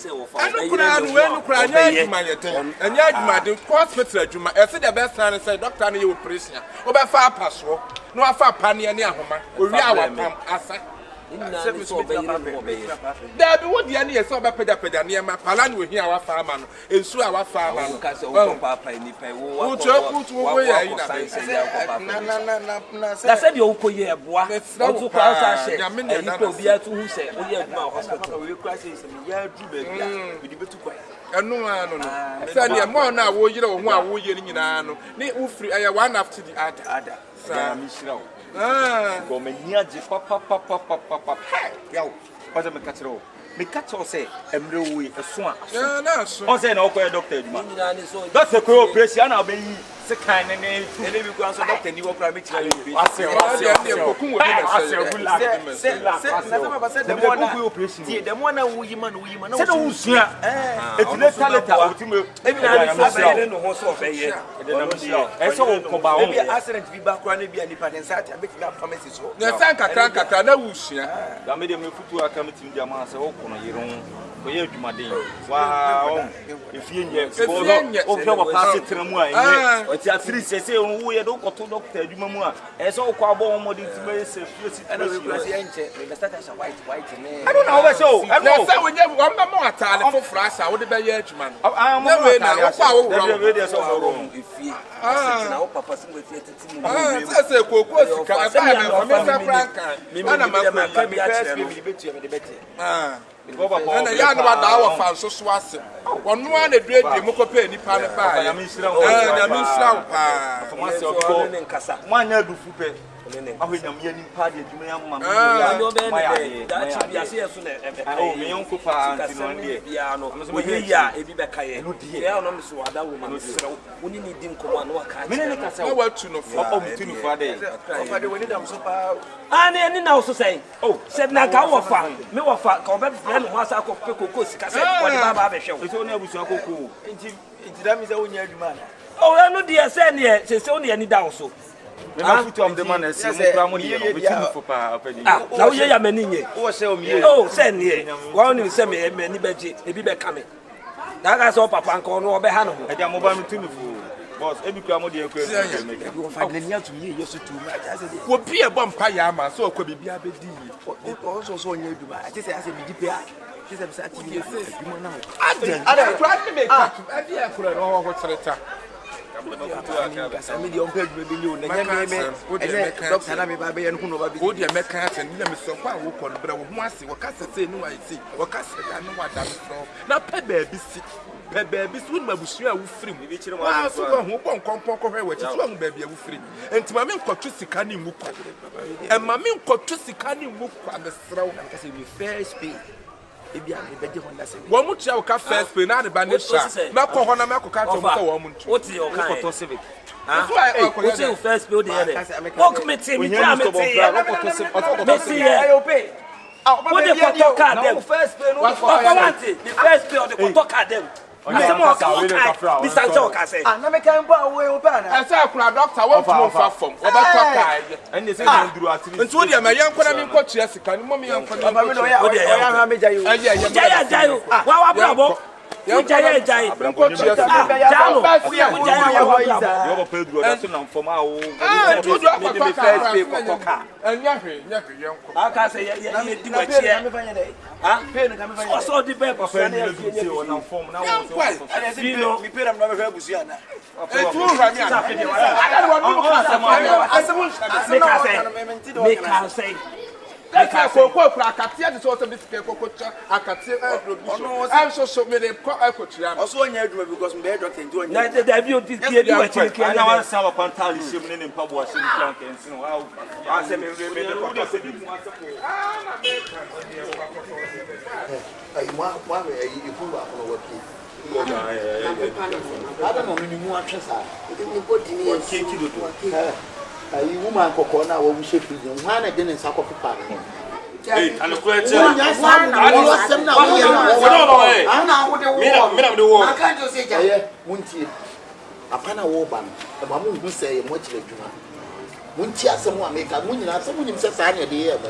say of I don't cry, and yet, the hospital, I said the best time, say, Doctor, you prisoner, over far pass, no, I found Panny near Homa, we are one asa. There be what the enemy saw about Pedapeda near my Palan will hear our farmer, and so our farmer. Papa, and if I will put away. I said, you put your boy, let's not to pass. I mean, you will be able to say, oh, yeah, no, hospital, we crisis, and yeah, we did to quite. And no, I said, yeah, more now, you know, one way in an free, I one after the other. Go me near the papa. Yo, what am I catch all? Me catch all say, and we a swan. No, so say no, doctor. That's a cooperation. I'll be the kind of name. And if you go answer doctor, you will cry me. I say, the one woman, said, oh, yeah, it's not talent. Every no horse of a year. And so, maybe accident be back running be an independent side and making up promises. The Sanka, no, I made him put to a committee in the mass open a year on. Wow, if you pass it to the moon, but you three say, oh, we don't go to doctor, you mamma, as all carbon more than I don't know, so I know we never one more time for us. I would be a edge man. I'm never now. If you are Papa, with it, I say, Coco, and a young one hour found so swassing. One a great democracy, any pan of pie. I mean, for myself, and Cassa. 1 year to Fupe. I will not be any party to me. I know that should be a serious. Oh, my uncle, we hear a bit back. I know so that woman is only needing command or can't. I want to know for days. And also say, oh, said Nagawa farm. Me were fat, convert friend was a cocoa, Baba show. It's only with your cocoa. It's them is only a man. Oh, I know dear, send here, says only any down so. I put on the man and say, now you are many. Oh, send here. One will send me many bedgy, a bit coming. That's all Papa and Corno Behano. I am mobile to me. Boss, every crowd you will find any to me. You should do. Would be a bumpire, so could be a bit deep. Also, so near to I just asked me to she's upset. I don't try to make a for an hour what's the time. I mean, your bed will be you. And who know about the Americans and them so far. But I want to see what Cassa say. No, I see what Cassa know what that's from. Now, baby, baby, soon my bush will free. So, who won't come poker, which is long, baby, will free. And to my men, Cotrusicani Muka. And my men, Cotrusicani Muka, and the throw because it will fair speed. One much our cafe, not a bandage. Not Kohona Mako Cato, woman. What's your kind of civic? What's your first building? What committee? We have to obey. What the first bill, the first bill, the Kotoka them. Mr. Joker say, I'm not going to I say, doctor, what from? And they say, and so they are my young Konami coach, Jessica, and Mommy, and I can't sort of this paper. I can I'm so many coach. Also, because my doctor can do it. The view of this year, I want some Pantali swimming in pub washing. I said, you woman Cocona or we shape one again in Sacopa. Hey, and the question I can't just say, Munti, a pana war ban, the Mamu who say, much like you. Munti asemu ameka munyina asemu nim se saa ne de ye mo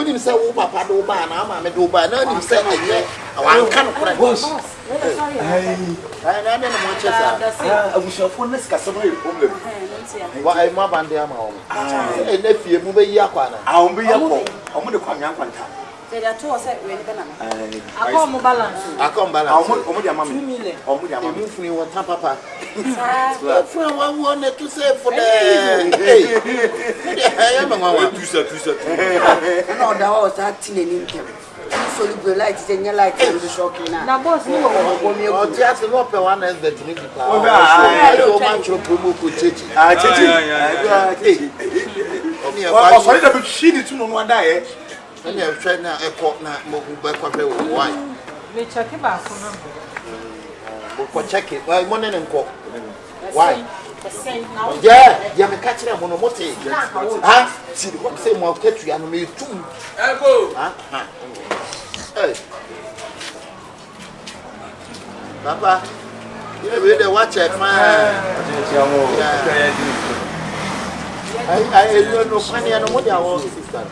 unim se wo papa do ba na ama me do ba na nim se aye wanka no kora boss ai na ne mo chesa abusofo ne sika sebo e problem wa ai ma bande ama wo e na fie mu be yi akwa na a wo be yakọ o mo de kwanya kwanta they are two say we be na akom balance o mo de ama me 2 million o mo de ama me funi won ta papa fun wa wo ne to say for the hey ya me wa tusa no da wa sa tineni ntem so you light the light the shocking na boss no wo me o ti ase no pe one is the drink pa o ma chro promo ko chechi chechi o so da be shini tu no anda ye ani e hwe na ekọ na mo be kwa pe wo why me check ba so na ko check it mo ne nko why yeah me catch them no mote ha see what say mo ketu ya no me tum ego ha hey papa you be the watch it man I don't know funny no mo dia wo sister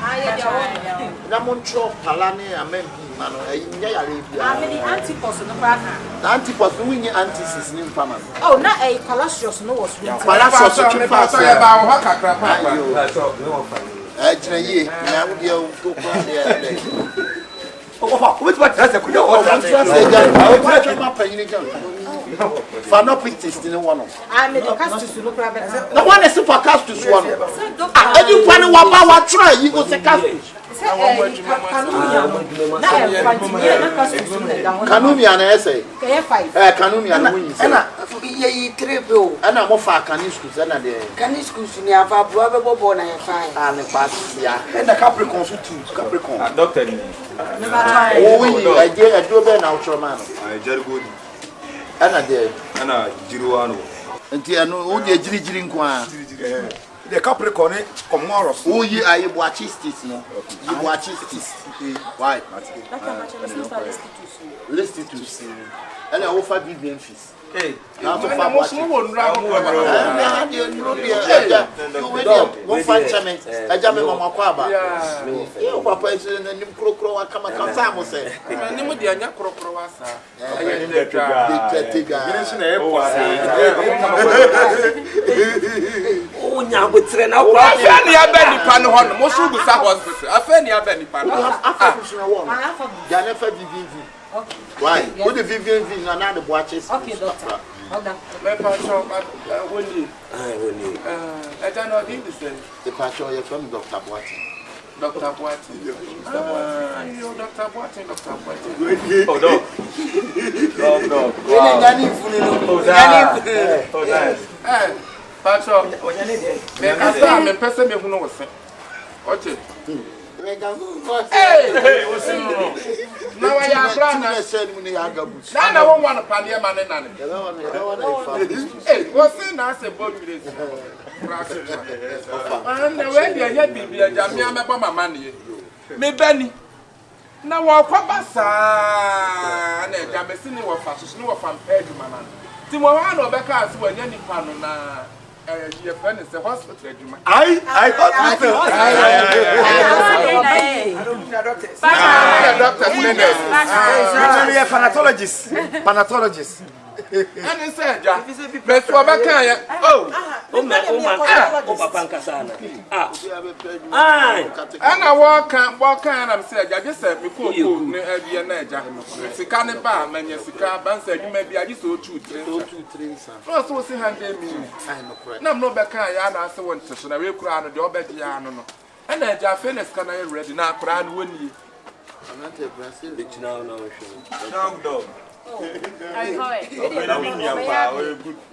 na mo ntro palane amembi mano nya yare bia the antipos no pa na antipos we nye antisis ni mfa man oh na cholesterol no was cholesterol so chifa so ya ba ho kakra pa jina ye na wo dia to ko dia o bet ba trasa ku o trasa ja o ma pa yini jan fa no pictures ni one I made the castus no problem no one is for castus one edu kwani wa ba wa try you go say castus Kanumia na ese Kanumia na wunyi se na ye trebe o ana mo fa kaniskus na de kaniskus ni afa bro abebo na ye fa ne pass ya na Capricorn so tu Capricorn doctor ni o wunyi aje ado be na utro man jargo ni ana de ana jiruano nti anu o de jiri nko a the Capricorn come moros o yi ayi bo artistes no yi bo artistes why restitutes ela o fa Vivian fees na to fa bo mo nra mo na de nro de eja you we dem go fa chame eja me mama kwa ba yo papa is na nim krokro wa kama kan sa mo se nim de anya krokro wa sa ayi de tega gire na e po o nya botre na kwa afa ni aba nipa no ho no mo so gu sa hospital afa ni aba nipa no afa kusuna wo ja na fa VVV okay why wo de VVV na the watches okay doctor hold on me pa so woni woni eja no di say the pastor you from Dr. Boati Dr. Boati you Dr. Boati oh no we na gani funu no oh nice Pacho, me kasa me pese me hunu wose. Oche. Hey, wose no. Na wa ya bra na said mu ni agabu. Na won wan pa ne ma ne na ne. Hey, wose na se bo nwire. Na we dia ya bibia jamia me ba mama ne. Me bani. Na wa kwa basa na ja me sini wo fa so ni wo fa mpa aduma na. Ti mo wa no be ka se wanya nipa no na your friend is a hospital. I hospital. Panatologist. And he said, "Let's go back here." Oh, papa nkasana. And I walk and I'm saying, I just said, "We could be a naja." Sikane ba, many sika, bansa, you may be a little 2, 3. First, was 100 million. No, no, back here, and I saw one session. I will crown the Obediano. And I just finished, can I ready now? Crown 1 year. I'm not a Brazil. It's now no dog. I saw it.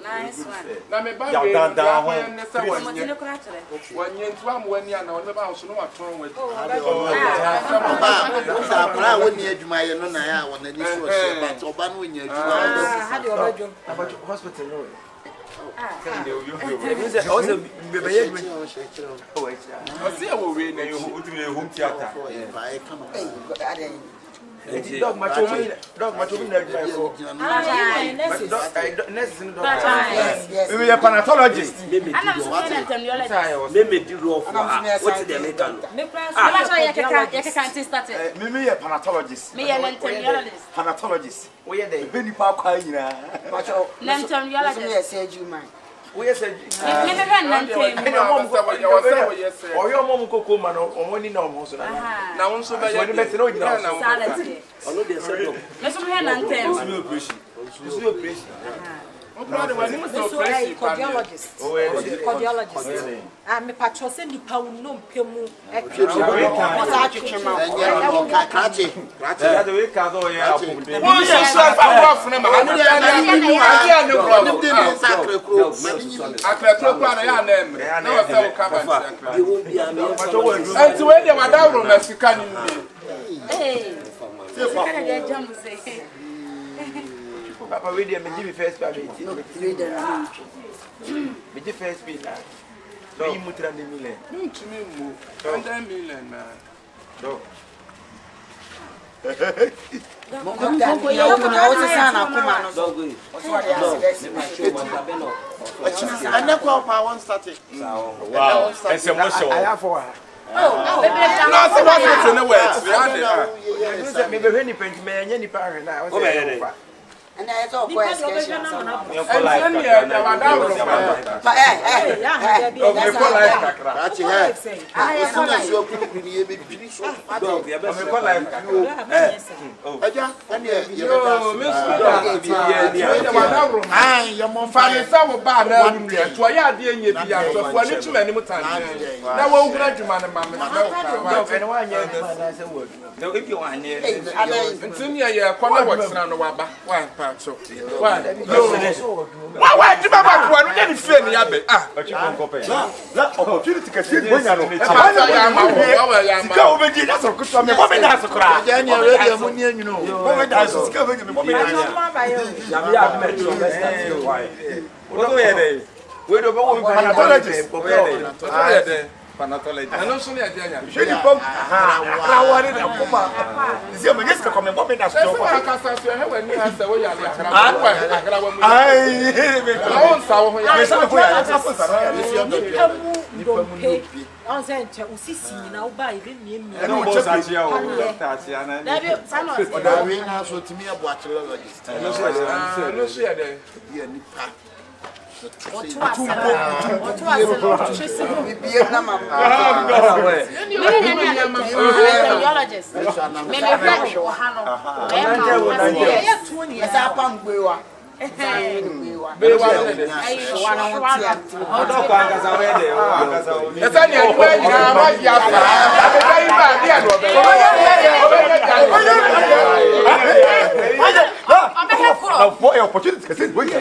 Nice one. Now, me buy when you twam when you know about so much wrong with I wouldn't need my own. I want to do but Oban when you had your hospital. Also, I see a way home theater. Dog macho me na for. Nurse in doctor. Yes. We are panatologist. I'm so epidemiologist. Me di rough. What the make am? Me can't start it. Me a panatologist. Me an epidemiologist. Panatologist. We are there. Beni pa kwa nyina. Macho. Epidemiologist. Me surgery man. We are said. Me me Or your mom cocoa man or money no more. Now on so by your better now. salad. Ono dey say no. Me so me na ntem. This operation. Cardiologist. Cardiologist. Me patro se nipa no mpemu e Wasa chichima. Krachi. That the way ka do ya apomde. Wọ́n ṣe sọ fún wa fún ma. Akẹ́kọ̀ọ́ kúrò àná yà nà ẹ̀mí. Náà wọ́n fẹ́ wọ́n ká bá ṣe. Ẹ̀ntì wẹ́n dẹ̀ wà dáwọ̀ mẹ́ sika ni mi. Kana dey jam say. Papa we dey me give me first payment. Me give first pay na. So you mutra de million. Ntumi mu. 100 million na. Do. And then call power one starting. Wow. It's emotional. I have for No, so what's in the words? me be when ni pent me anya ni pa na. O be And I saw quite education. So, why do you want to defend the abbey? Opportunity can see when you know. Go over the that's a good one. Woman has a cry. You know, woman has a scavenger. I know so near Daniel. Should you come? I see, I'm just coming. What made us That's why I can't say when you answer where you are. I won't sound when on sent usisi na uba even me. no boss atia o doctor na. Oda we na so timi abuachelologist. no share there. Ye nipa. What was opportunity can say wait.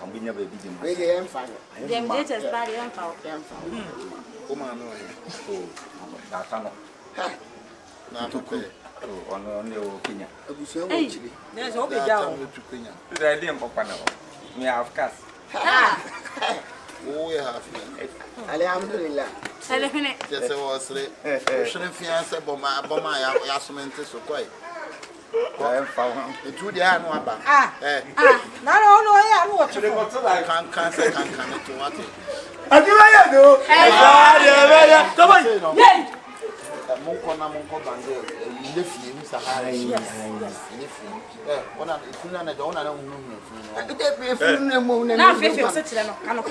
Can we never be them? them just bad info. Kenya. There's all be down. I didn't papa now. Me have cast. Oh, we have. Alhamdulillah. Just a was shouldn't fiance bomba yasment so quite. I am found it to the hand one back. No, I watch it. Can't say to what it. Come on. Monkona Monko Bande, Liffy, Mr. Harry. One of the Kuna, I don't know. Now, if you're such a kind of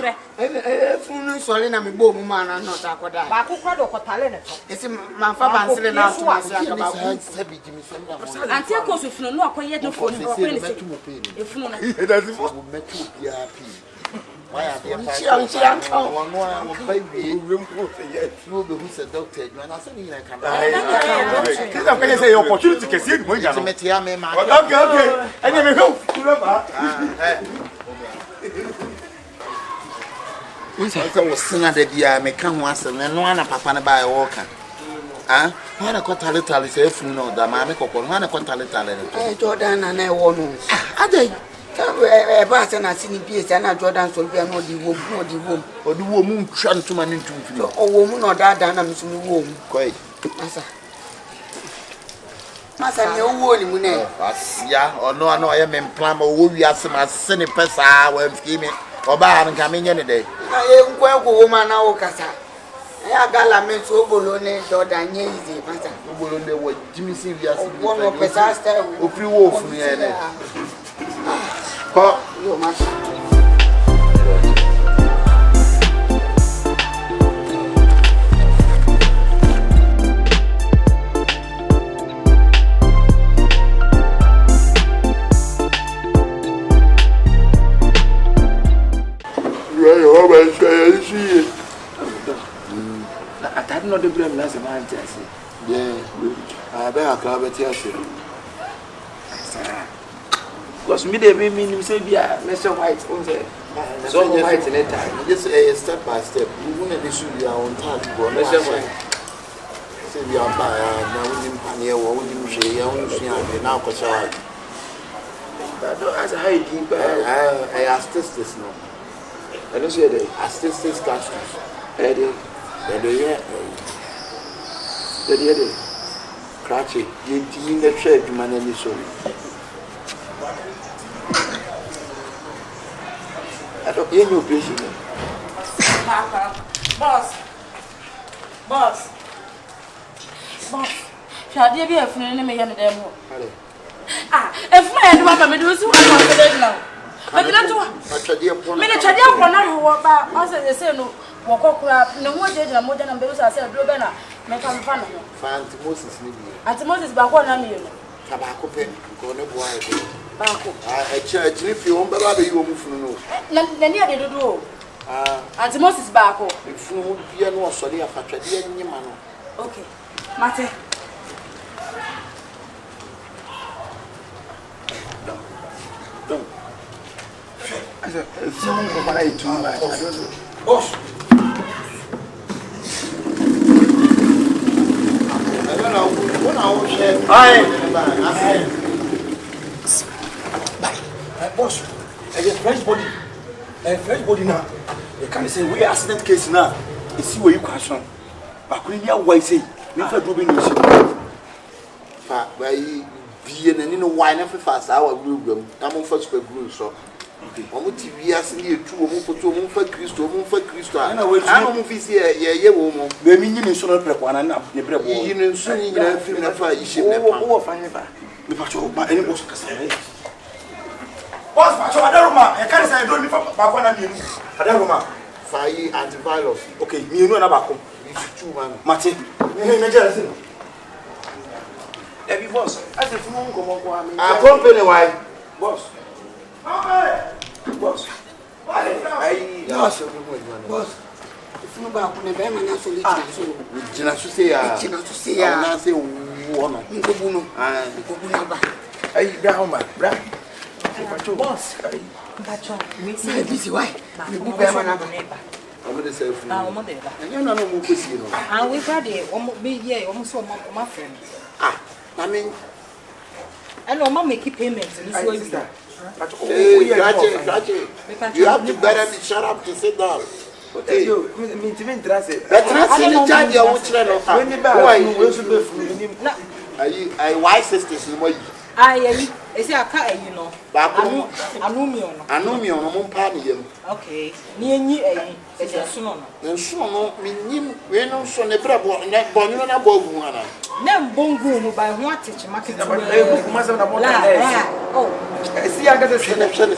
Solina, me boom man, and not Aquada. Baku kwado kwa talent. It's my father and now to myself about Until course, if no, I quite yet no phone. If no, It doesn't met you, Why are they no be who's a doctor? No, I said you can. I say opportunity to see when you are. Okay. And you go. I was saying that the me can once and no one papa buy a walker. Ah, when I got a little is no, the mammy couple, when I got a little. Jordan and I won't. But and I see peace and Jordan so be no the womb Or the woman trying to manage to or woman or that than I'm so womb. Quite. Massa, no warning, Mune. Yeah, or no, I am in plan or we are some sunny pesa when scheming or bar and coming any day. I am well, woman, now, Cassa. I got a man so bologna, Jordan, easy, Massa. Bologna, what Jimmy Sylvia, one of Pesasta, who free wolf me. You must. I did not the blame as a man. Yeah, I better club it here. Because me they mean say be a Mr. White on say. So white in it. Just a step by step. You wouldn't issue your own time. Mr. White. Say we are by now we didn't panic or we didn't share your own thing now because I don't as a high deep. I asked this now. I don't say that. I still castles. I did. The Cratchy, you in the trade, man, and so. I don't hear you, please. Boss. Shall there be a friend in me and them? Ah, if my head was me, do so I now. But not minute, I don't want to walk back. Say no. Walk up, no more judge and more than those I said, Blue Banner, make a fun of you. Atemuda back one of you. Tobacco pen, go no boy. I church, if you want, but you won't know. Then you did do. Atemuda back. If you won't be a no sorry, a patria in your man. Okay, Mate. Don't. I said, someone go buy too much. I don't know. Boss. Boss, I get French body now. You can't say we accident case now. You see where you question. But when you are wise, say, we for doing this. By being and in a wine every fast hour, I'm on first per group. So, I'm TV as near 2 for 2 for Christo, for Christo. I know if he's here, yeah, woman. The meaning is so prep one and up the bread. You know, soon you know, if you're fire, you should never find it. The patrol by any boss. Boss, patrol, Adaruma, I can't say I don't live back one of you. Adaruma, Fakye antivirus. Okay, you know about home. You should 2 man. Martin, Every boss. I said, come on, I company why? boss. Boss. Boss. If you back on the Berman, I should leave. Jina to say, I say, one of you. Hey, down, man. Boss. But busy, why? You go Berman. I'm going to say, and you're not a movie, you know. And we've had it almost my friend. I mean, I know Mama keep payments in this way. You have to better be shut up to sit down. Okay, you mean to mean transit. But transit in charge of which level? I wise sisters in my. I say I can't, you know. I know me on a moon party. Okay, near me, it's a son. And so, we know so the bravo and that bonnet above one. Then Bongo by what teach market. Oh, see, I got a selection.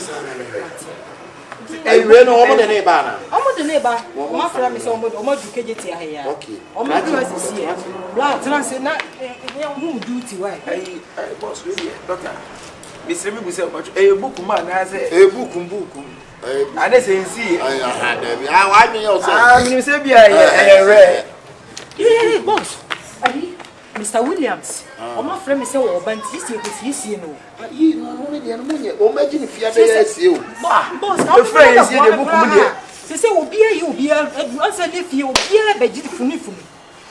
I ran over the neighbor. I'm the neighbor. My friend is almost KJT here. Okay. Almost is here. Blood, transit, not who duty. Why? I boss, really, doctor. Mr. Me say but a book man has a book. And they say see I mean also you say be a yeah boss Mr. Williams my friend me say o ban this year no you know only the money o imagine if you are you boss the friend is the book mu dey say obi e obi e answer dey fie obi e be gidi funi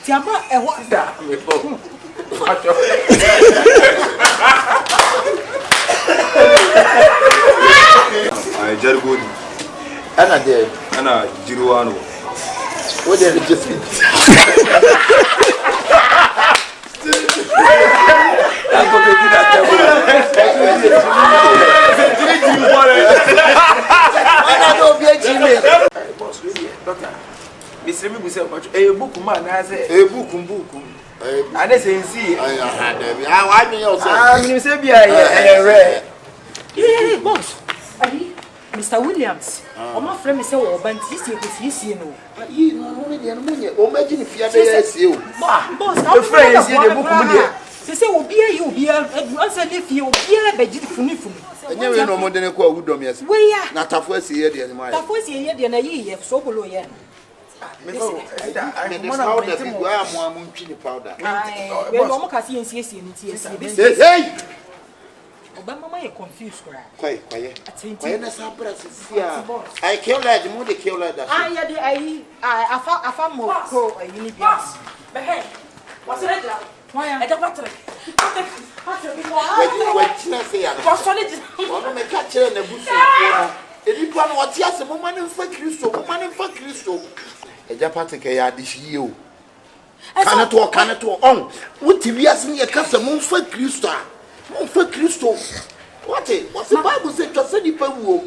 ti ama e ho da me bo I just go ana there ana jiruwano what they just I'm going to do that. Boss, really, doctor. Mr. Me say but a book man has a book. And they say see I mean also you say be a yeah boss Mr. Williams my friend me say o ban this year no you know only the money o imagine if you are you boss the friend is the book mu dey say obi e answer dey fie obi e be gidi funi enye we no mo de ne ko awudom yes we ya na tafo asi ye de ne mai tafo asi ye de na yi so bolo ye me go I'm powder bi go am ntwi ni powder we no mo ka si ensie ni ti esi be hey Obama ma confused kwa kwaye na sabra sisia I kill that mo de kill that ya de afa mo ko ni bia be hey what's it like why I don't want to what china say ya what's it ono me ka kire na busu ko edipa no wote ase mo mane mfa kristo eja patike ya adihie o kana to on wuti wiase ne kasa mo mfa kristo what the Bible say to say nipa wuo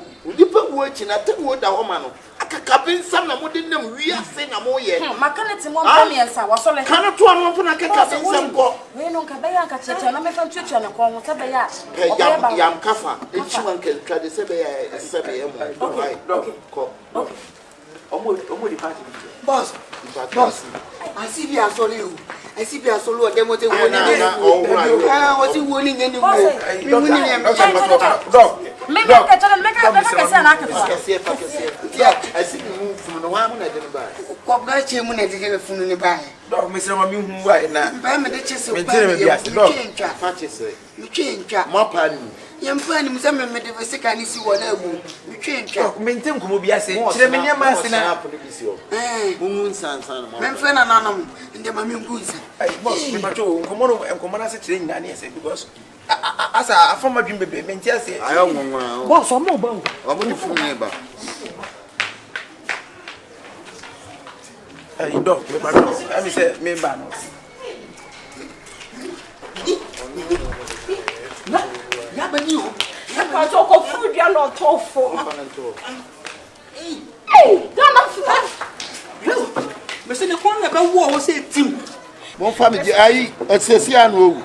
echi na temu da ho ma no akakabensam na mo de nam wiase na mo ye makaneti mo mpamiensa wasole kana to anu mpo na akakabensam ko we no nka be ya ka cheche na me fa tuatua na ko mo ta be ya yam kafa echi wan ka de se be ya mo okay omo di party boss I see be asoli o dem o te wo ni o ti wo ni ngeni wo mi mu ni em dog me ka se na akafa I see you from the one na de ba ko ga che mu na de funu ni ba dog me say ma mi hu wa na ba me de che se me tire me bi ase dog fa che se mi twa mo pa ni yempa ni musa me de sika ni si wo na agu mi twa me ntem ko mo bi ase tire me niam ase na mun sansan mo me mfa na nanom inde ma mi ngunsa boss me pacho nkomo na se tire nyina ne ase because asa afama dwim bebe me ntia ase ayo ngonwa boss o mo ba o mo ni funu ne ba dog me pacho I me say me ba no ya ba ni o ka so ko food ya no tofo Gana me se ne kon na ba wo o se tim mon family ayi esesi anu owu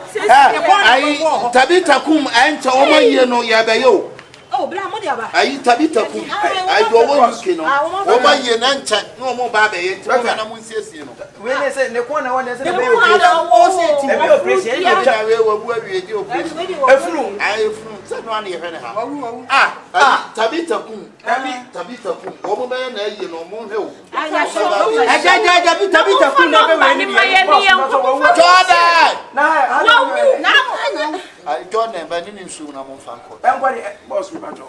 ayi tabita kum enta o ma ye no ya be yo oh bra mo dia ba ayi tabita kum ayi do wo UK no o ma ye na ncha no mo ba be ye ti mo na mo nsiesie no we ne say ne kon na won ne say be o se tim e be operation e be na we wo bu awie di operation efunu ayi efunu se no ana ye hwe ne ha tabita kum o mo be na ye no mo he o aja tabita kum na be we ni Jordan na I Jordan ba ni nsu na mo fa ko enkwari boss we pacho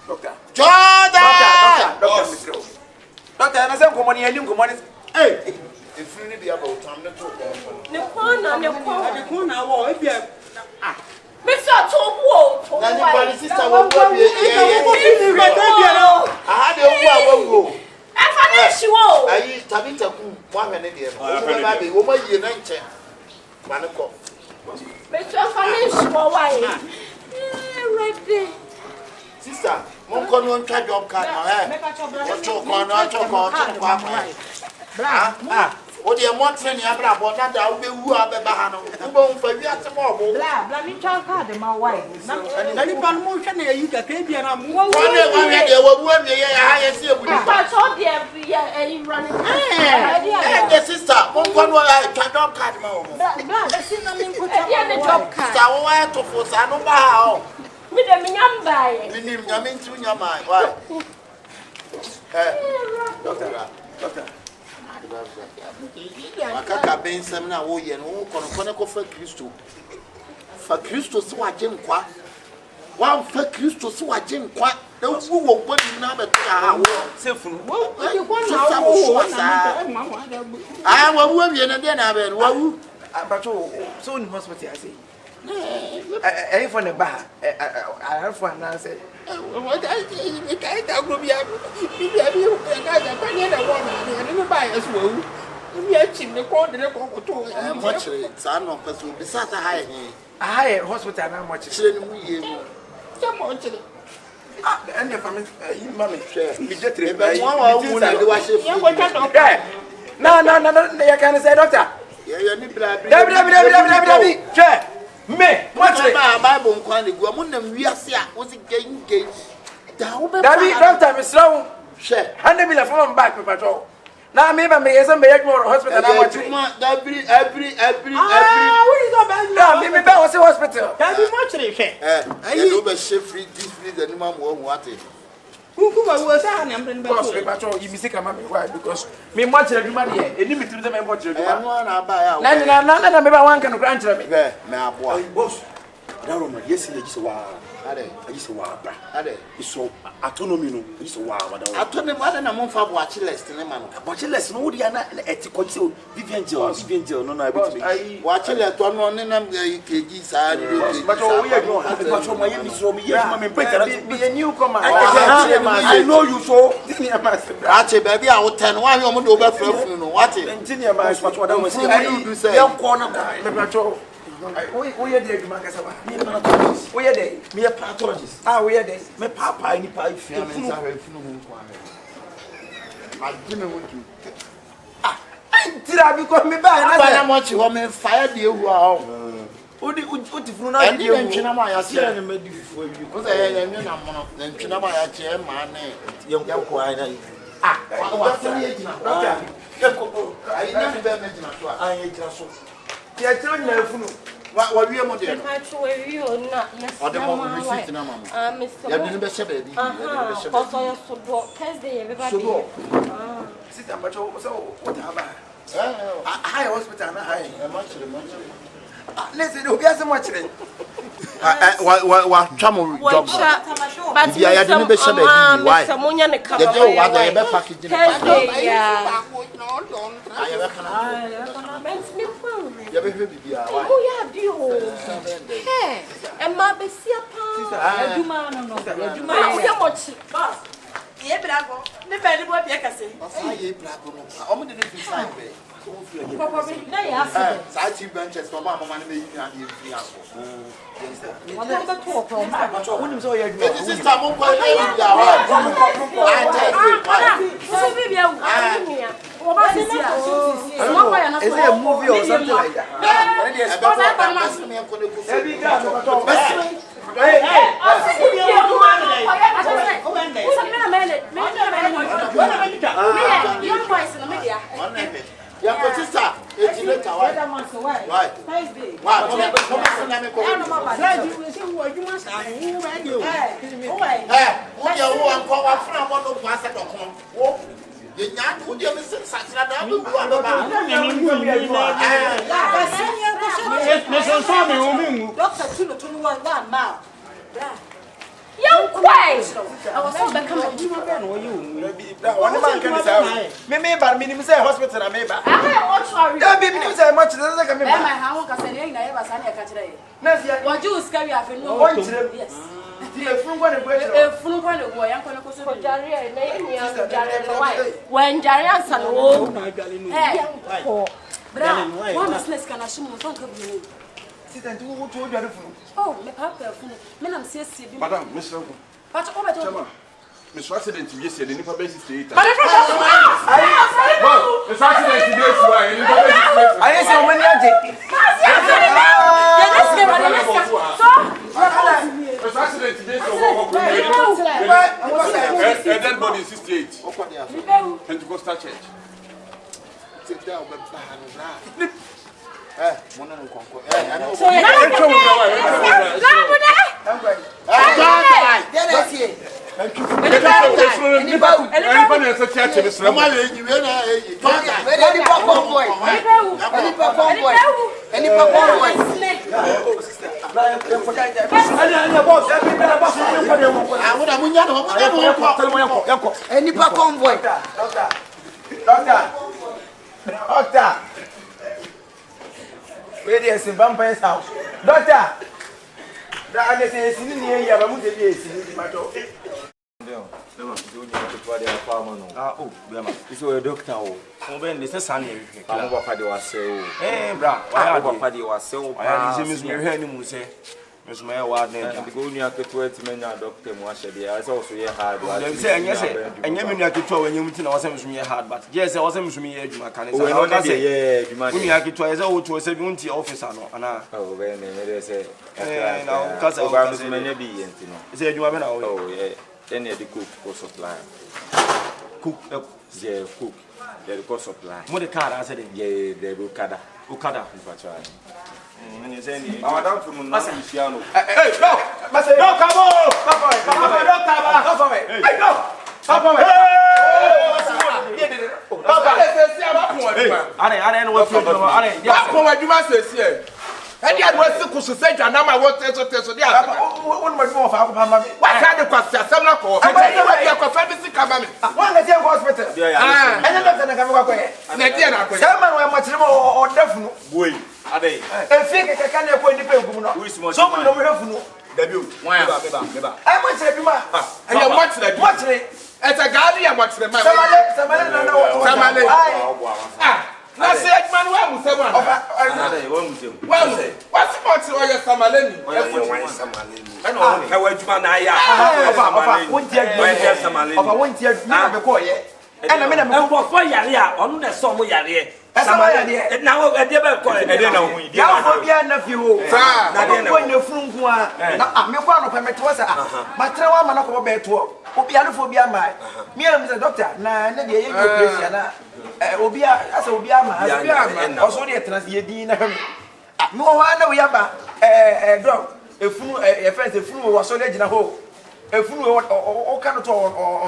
doctor Jordan doctor na say nkomo ni ani nkomo ni if you need the about time na to ne ko na wo e bia me so to bu na ni ba ni sister wo wie aha de wo e fa ni shiwo ayi tabita kum mo ahwe ne de no wo ba be wo ma yie na nche ma ne ko me so fa ni shiwo wa e ready sister mo ko no ntwa job card na bra o de mo train ya bra bo na da wo be wu abeba ha no wo bo mfa wi ate mo bo bla mi twa card ma why na ni pan mo hwe na yi ka ka bia na mo wo ne de wo bu awie ya ha ye se ebu pa so de ya e running the sister mo ko no twa job card ma wo bla be sin na min ko ta ya the job card sister wo wa to fo sa no ba ha o Me dem nyamba ye. Me nim nyame ntu nyama. Why? Doctor. Akabenezer na wo ye no kono ko fa Kristo. Fa Kristo se waje nkwa. Wa fa Kristo se waje nkwa. Na wu wo bodi na be ta wo sefunu. Wo na wo ah wa wu wie na de na be wa wu. Abacho so in hospital I say. Eh for the bar. I have for now say. What I can't go be a pioneer one. I never buy as well. We are cheap the corner to much son of person besides a high hospital now much. Come on, And your family, mommy, we just no, they can say, doctor. Me, what's my Bible? Quando we are here, was it gay? Doctor, Miss Slow, share, and they will fall back with patrol. Now, maybe I some hospital. Every. Maybe that was a hospital. Can be much. I know the chef free this free the minimum what it. Who was I? Patrol, you mistake why? Because me much everybody here. It didn't to them watch you. I'm one buy. No, maybe one can grant me. My boy, boss. Yes, it's a wow. I just wow. It's so autonomy. No, it's a wow. I told them what I'm on for watch less than a man. Watch less. No, they are not ethical. Vivian Joe, no, I watch it at 1 on them kg side. But we are going my name is Romy. Be a newcomer. I know you so. Actually, baby, I would 10 1 woman over from what it. Engineer, my what I was saying. Young corner, patrol. We are there, Makasaba. We are there. Me a pathologist. Ah, we are there. Me papa, any pipe. I didn't want to. Did I become me by? I want you home and fire the who are. What if you know? I didn't Chinama, I said, and made before you. Because I am then Chinama, I chair my name. Young Quine. What's I never mentioned. I ain't just so. Yeah, tell me, what we are more than You not or the moment we sit in a moment. Mr. You didn't be shabby. Also, Thursday, everybody. sit down, but what have I? High hospital, high. Listen, you get so much. What trouble? But I didn't be shabby. Why? Someone can come. The door was a package. Oh, yeah, hey, and my baby, you man, no, you much. Yeah, but I go. The belly boy, I can say. I'm going to be fine. Probably, they ask. Side benches for my money. One of the talk from my wouldn't so you this is time on is it a movie or something like that? Yeah, sister, it's later. Why? Young Quay! I was so back on you. One man can say, maybe by me, say hospital, I may buy. I baby, say much like a man. my house, I said, I never said I catch it. What you scare you? Yes. When Jarian son, oh, one business can assume sit and do what you are. Oh, papa, Madam says, Madam, Mr. But Miss Accident, yes, the Nipa Basic Theatre. But Miss Accident, yes, I didn't say many Miss Accident, yes, a dead body 68. Pentecostal Church. Sit down, but Thank you. Doctor. Where is the vampire's house? Doctor. That is in the area. I'm going to be a doctor. Oh, Ben, this is Sunday. I'm going to say, eh, bra, why are you so? I am Mr. Miss Mayor Wardner, and the good near to 20 men are doctor Mwashe. I also hear hard. I'm saying, yes, and you mean I could throw when you meet us me hard, but yes, I was me a mechanic. I say, you have to try as old to a 70 officer. Oh, when they say, no, because I may be, you know. Say, you have oh, yeah, then the cook for supply. Cook, yeah, cook, the cost supply. What the car I said, yeah, the Okada, and he's saying, I don't from Nassiano. Hey, no, come on, come on, hey, no, and yet, what's the course of say, and now I want to tell you, one much more for what kind of question? Some local, I want to confess the coming. One is your hospital, and then come away. Someone were much more or definitely. Are they? I think I can't appoint the people. Someone over here for debut. I want to be my. And you watch that. Watch it. As a guardian, watch the man. Somebody. I said, man, where was someone? Well, what's about to your Samaleni? I know how much man I won't yet before yet. And I mean, I'm for fire on the summer yard. Now, I never call it. I don't know. You are nephew. I'm going to Funqua. I'm one of them. But I'm not going to Obianophobia, my. Me and the doctor. Nah, Obia, as Obiama, also the Transdina. No one, we have a dog. A fool, a friend, a fool was so legend. A fool or cannot or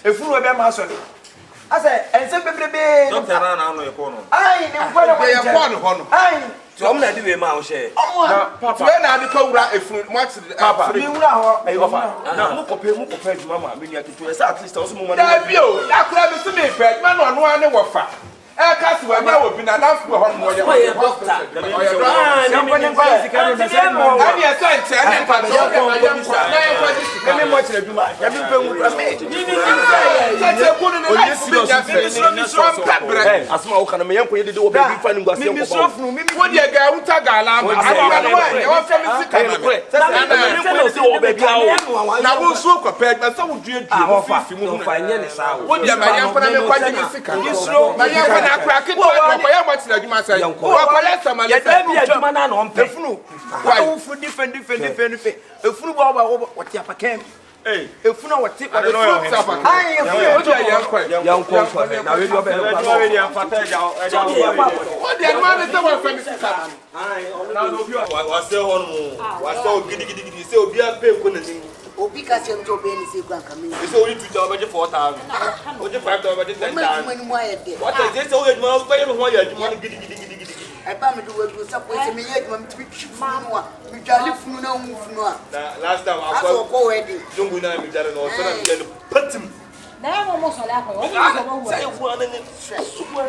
a fool of them. I said, and some baby, Doctor, I am so I'm not doing my share. Papa, when I become a fruit, much Papa, you know, compared to Mamma, we have to at least also moment. That could have been to me, man, on one hour. I can't see what I would be enough for one more. I crack it. Why much like you must say? Different. A fool what you came. Hey, if you know what tip, I am young country. Now you better what the man is the one from Mr. Was still on was so giddy, so be a pay. Because you're to be coming. It's only 2,000 4,000. What if 5,000 10,000? What is this? Oh, it's more pay for you want to giddy. I found it was supposed me yet when Mamma, we just live no. Last time I saw already. Don't we know that and also I'm put him. Now almost a lack of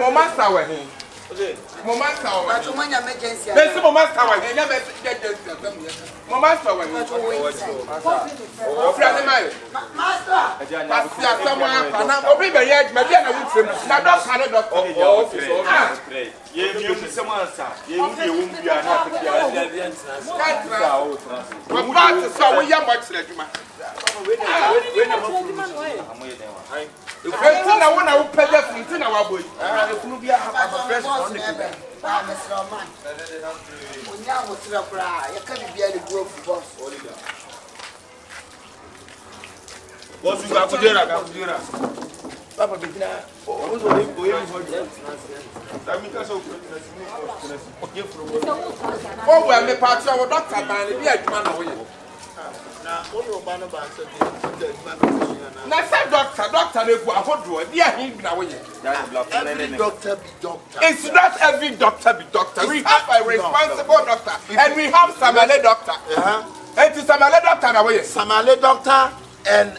Momasta way. Momasta way. But when you emergency. There's a Momasta way. You never get this. Momasta way. Master. Someone. I'll be very yet. My dear, I would say. Now, don't kind of office. You someone, sir. You won't be enough. We're about to say we are much like you. If I want to pay that in our boy, if you be a fresh on the man. Now, what's the cry? You can't be a group boss. What's you got to do? Papa, what was going for you? Oh, well, the party of Dr. Banny, we are man away. Now, what you ban about na say doctor dey go ahodo dey ahin na we every doctor be doctor. It's not every doctor be doctor. We have a responsible doctor and we have Samale doctor. And it's Samale doctor na we Samale doctor and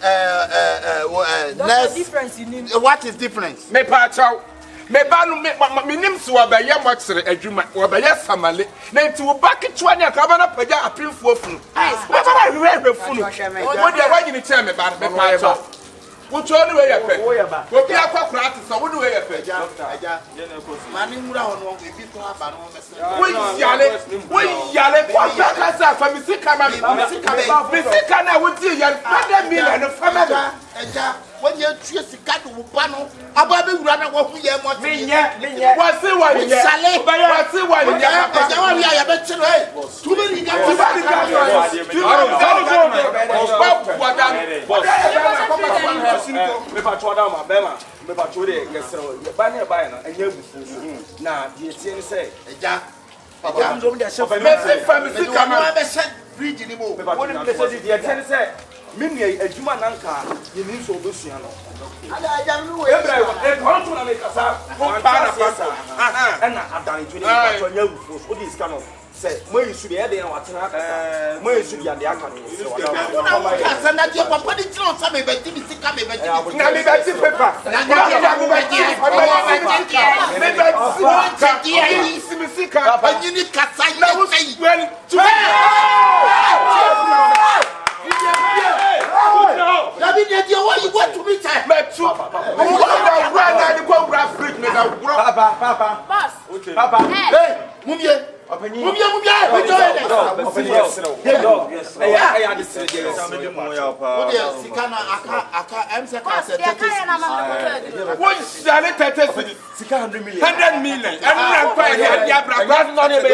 nurse. Difference you need. What is difference? me pa chaw me ba no me nim so obaye moxere adwuma obaye Samale na nti wo baketwa ne akaba na paja apinfo funu we ba na hwe funu wo dey wa nyini che me ba me pa chaw wo cho ni we ye pe wo bi akwa ati so wo ni we ye pe Aja mani mura hono ebi to aba no mese wo yale kwa ka sa fa mi sika ma mi sika na wo ti yale fa mi na no fa ma Aja when you tue sika do ba no aba be wura na wo hu ye mo me nye wa se wa nye wa se wa nye Aja wa wi ya be chiro eh tu be ni ga me pa to down ma bema me pa to de yesero ba na ba na anya bufu na de tie ni say Aja papa ndo de chef me se fa mi sika ma be shed bridge ni mo woni me se de tie ni say me nua adwuma nanka ye ni so obesua no Aja no we ebra e ko to na me kasa ko pa na pa na adan to ni pa to anya bufu so di sika no say mo yisu be e de na watena kasa mo yisu bi ade aka no no kasa na dia papa di tiro sa me be ti mi sika me be ti na me be ti paper na dia me be ti me be ti ai si mi sika anyini kasa na wo well to David, what you want to me time? me tu na ni ko wura fridge me da wura papa Boss. papa Hey, mumie. Mumie. We join it. Dog, yes. I understand. What is Sikana aka MC Boss, Kasa they can't na mama. wo shale 30 cities Sika 100 million. 100 million and na kwa ya bra bra No dey be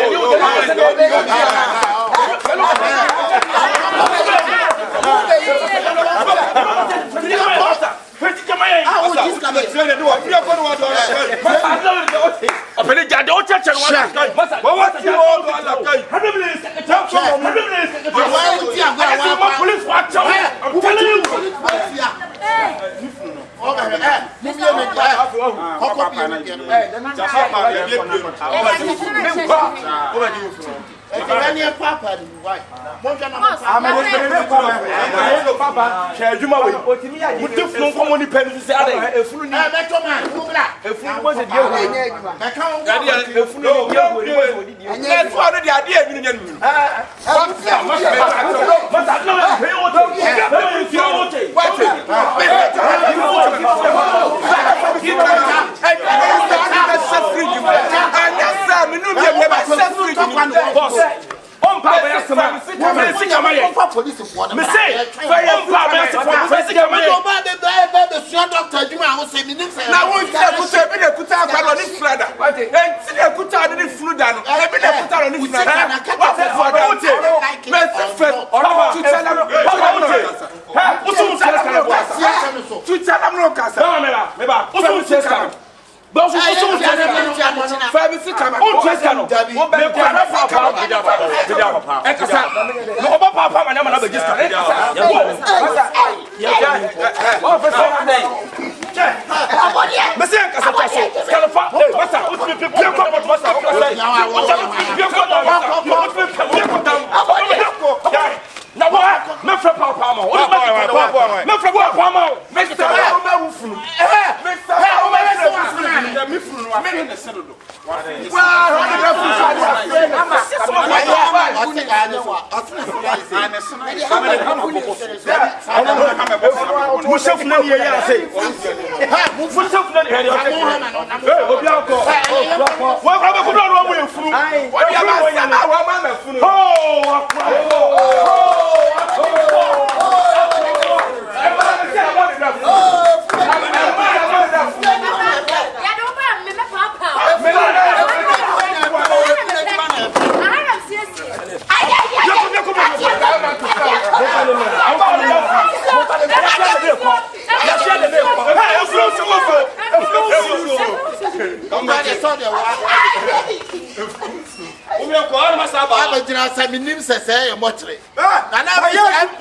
Don't mind the son of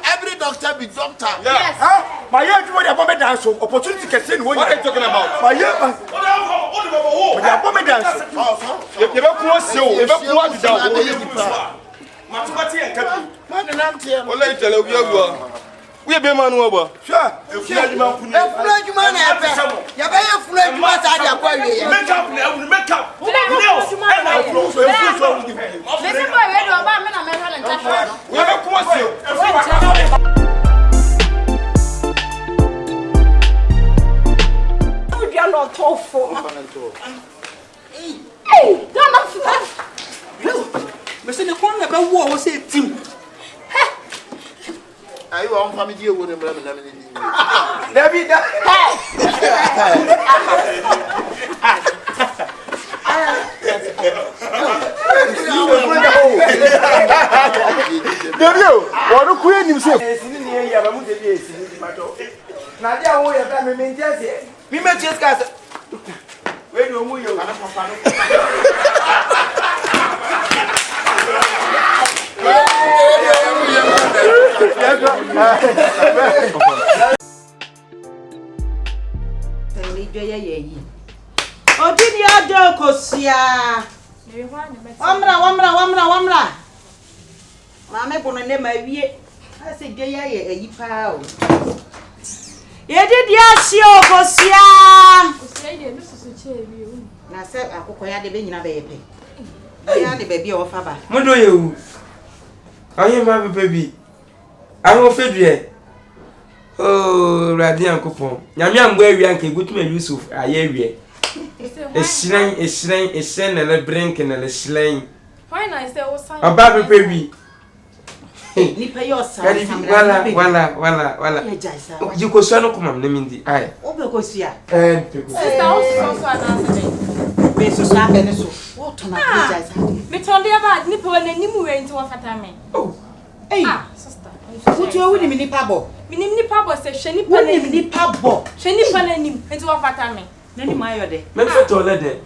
every doctor be doctor. Yes. My young people are bombing dance. Opportunity can see what are you talking about? My young bombing dance. You never cross you, you never cross down. Mathematics and capital. We have been man over. Sure. If you are man, you are you on family with him? David, what a queen himself. Nadia, we have done me just here. We met just got when you move your Odidi ajo kosia. Wamra. Mama bono ne ma wie. Ase gye ye eyipa o. Yedidi asio kosia. Kosia ye no susu che bi o. Na se akoko ya de be nyina be yepe. Ya de be bi o fa ba. Modo yewu. Aye ma be bi. Aho fedue. Oh, radian kupon. Nyame ambo awia nke gutuma Yusuf aye awie. Esren na le brink na le slen. Why na say o sign? Aba be bi. Ni pe yo sa. Wala. Jiko so no komam na mindi. Ai. O be kosia. Sister also announce me so sa be ne so. What na be jai sa. Me ton dey bad ni pe wona nimu we nti wo fata me. Oh. Hey. Sister. Utu woni mi nipa bo. Minim nipa bo se hwe nipa na nim nipa bo. Hwe nipa na nim nti wo fata me. Nani mayo de. Me feto le de.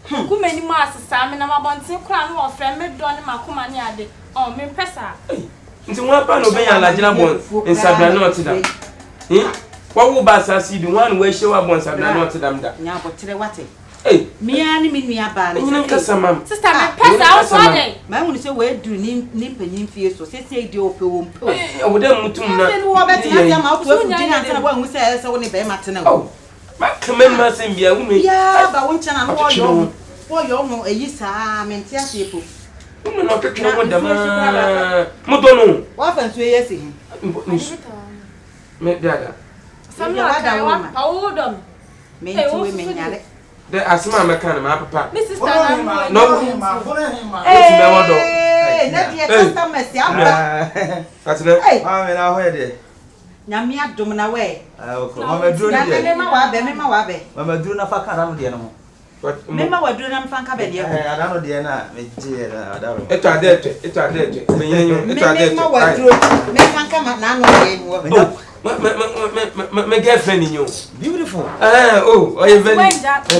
Ku mani ma asesa me na mabonte kura no wo frɛ me do ne makoma ne ade. Oh, me pesa. Nti wo apa no be ya lagina bon insabra no otida. Wo ba asasi di wan we hye wa bon insabra no otida mda. Nya botere wate. Eh, mia ni nua ba na. Nyina kasa mam. Sister me pesa wo so ade. Ma hu ni se we duru ni panyin fie so se di ope wo mpe. Wo de mutum na. Se wo betina ya ma wo fu dina nta na wo hu se wo ni be ma tena wo. Ma kemen ma se mbia hu me. Ya ba wo ncha na no wo yo mo eyi sa menti ase epo. Mo no kekere mo dama. Mo do no. Wa fa nso yesi. Me dada. Samla ka wa pa wo do me. Me nti we me nyare. The asma mekan ma papa. Me sister na no. Eh, me wodo. Eh, na die customer si aba. Atene. Ma me na ho ye de. Nyame adom na we. Ma me duro ni de. Me ma wa be. Ma me duro na fa kan na de no. Me ma wa duro na mfa nka be de. Ada no de na me je na ada ro. Eto ade. Me yanyo, eto ade. Me ma wa duro. Me fa nka ma na no de wo. My girlfriend in you. Beautiful. Oh, you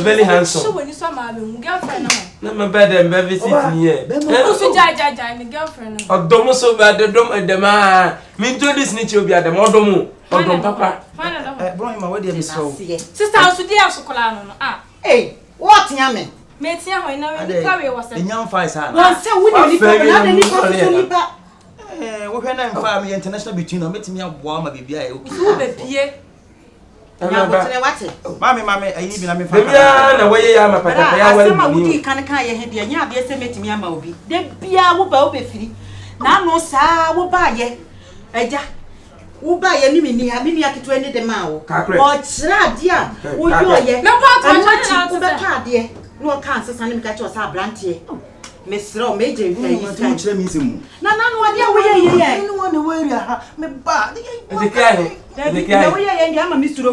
very handsome. So when you saw my girlfriend no. My bed and baby sitting here. Also my girlfriend. Oh, domo so bad the dom and the man. Me do this need to be at the modomo. Oh, dom papa. Bro, my wedding is so. Sister, I should dear Socolano. Hey, what yame? Metia when I carry was a young fire. One say we need to we can find international between them. Meet me a warm baby. Mammy, I even am a way. I'm a papa. We can't carry a head. Yeah, be a cemetery. Me a moby. The beer will be free. Now, no, sir, will buy ye. Eja, will buy any mini. I mean, I can 20 the mile. What's that, dear? Would you ye? No, part, dear. No cancer, son, catch us our brandy. Miss Row Major, you mean no, idea where you are. Me bad. The guy, I'm a Mr. 2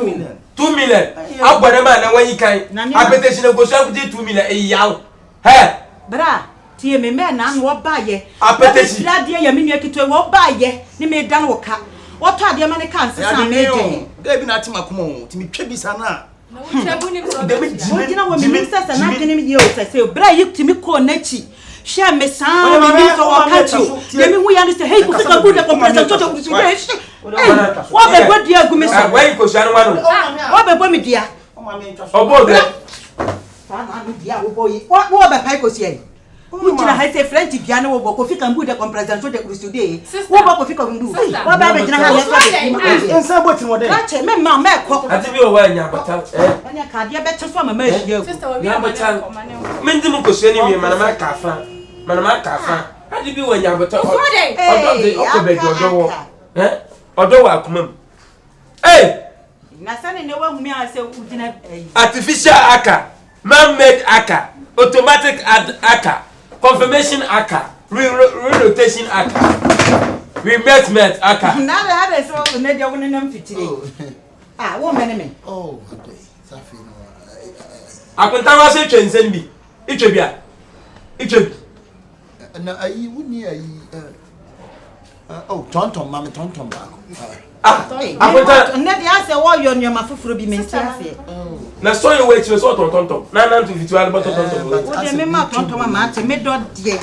million. I'll put a man when you can. I bet you go so 2 million a yow. Hey, bra, tea me man, and what buy ye. I bet that dear, you mean you could what buy ye. You may done what cut. What are the Americans? I made. They've been at my come to me, Chibisana. Wojina wo minister sa na dwene me ye o say bra yitimi ko nachi hwe me san me so wo kachi ye me hu ya no say hey ko fika good confrontation to kusu hey wo be bodi agumi so why ko sha no wa no wo be bo me dia obo de fa na me dia wo boy wo be pai ko sie Wujina haise French piano wo boko fika mbude confrontation de kusu de wo boko fika mbu wo ba be jina ha le ensa boti mo de kache me ma me ko ati bi o wa nya bata anya ka dia be tso ma ma ehia ku nya bata me ndi mu ko se ni wi manama ka fa ati bi wa nya bata odo de okobe odo wo odo wa akuma na sane ne wa humi ase wujina artificial aka man-made aka automatic aka confirmation aka rerotation aka remet aka na ada so ne dia woni nam fitire wo mene me okay safi no akunta wa se twensen bi itwe bia itwe na ayi wuni ayi tonton mama tonton ba akunta ne dia se wo yo nyoma fufuro bi mensi ase na so yo we chire so tonton na na to fitiwa alba tonton wo de me ma tonton mama ate me do de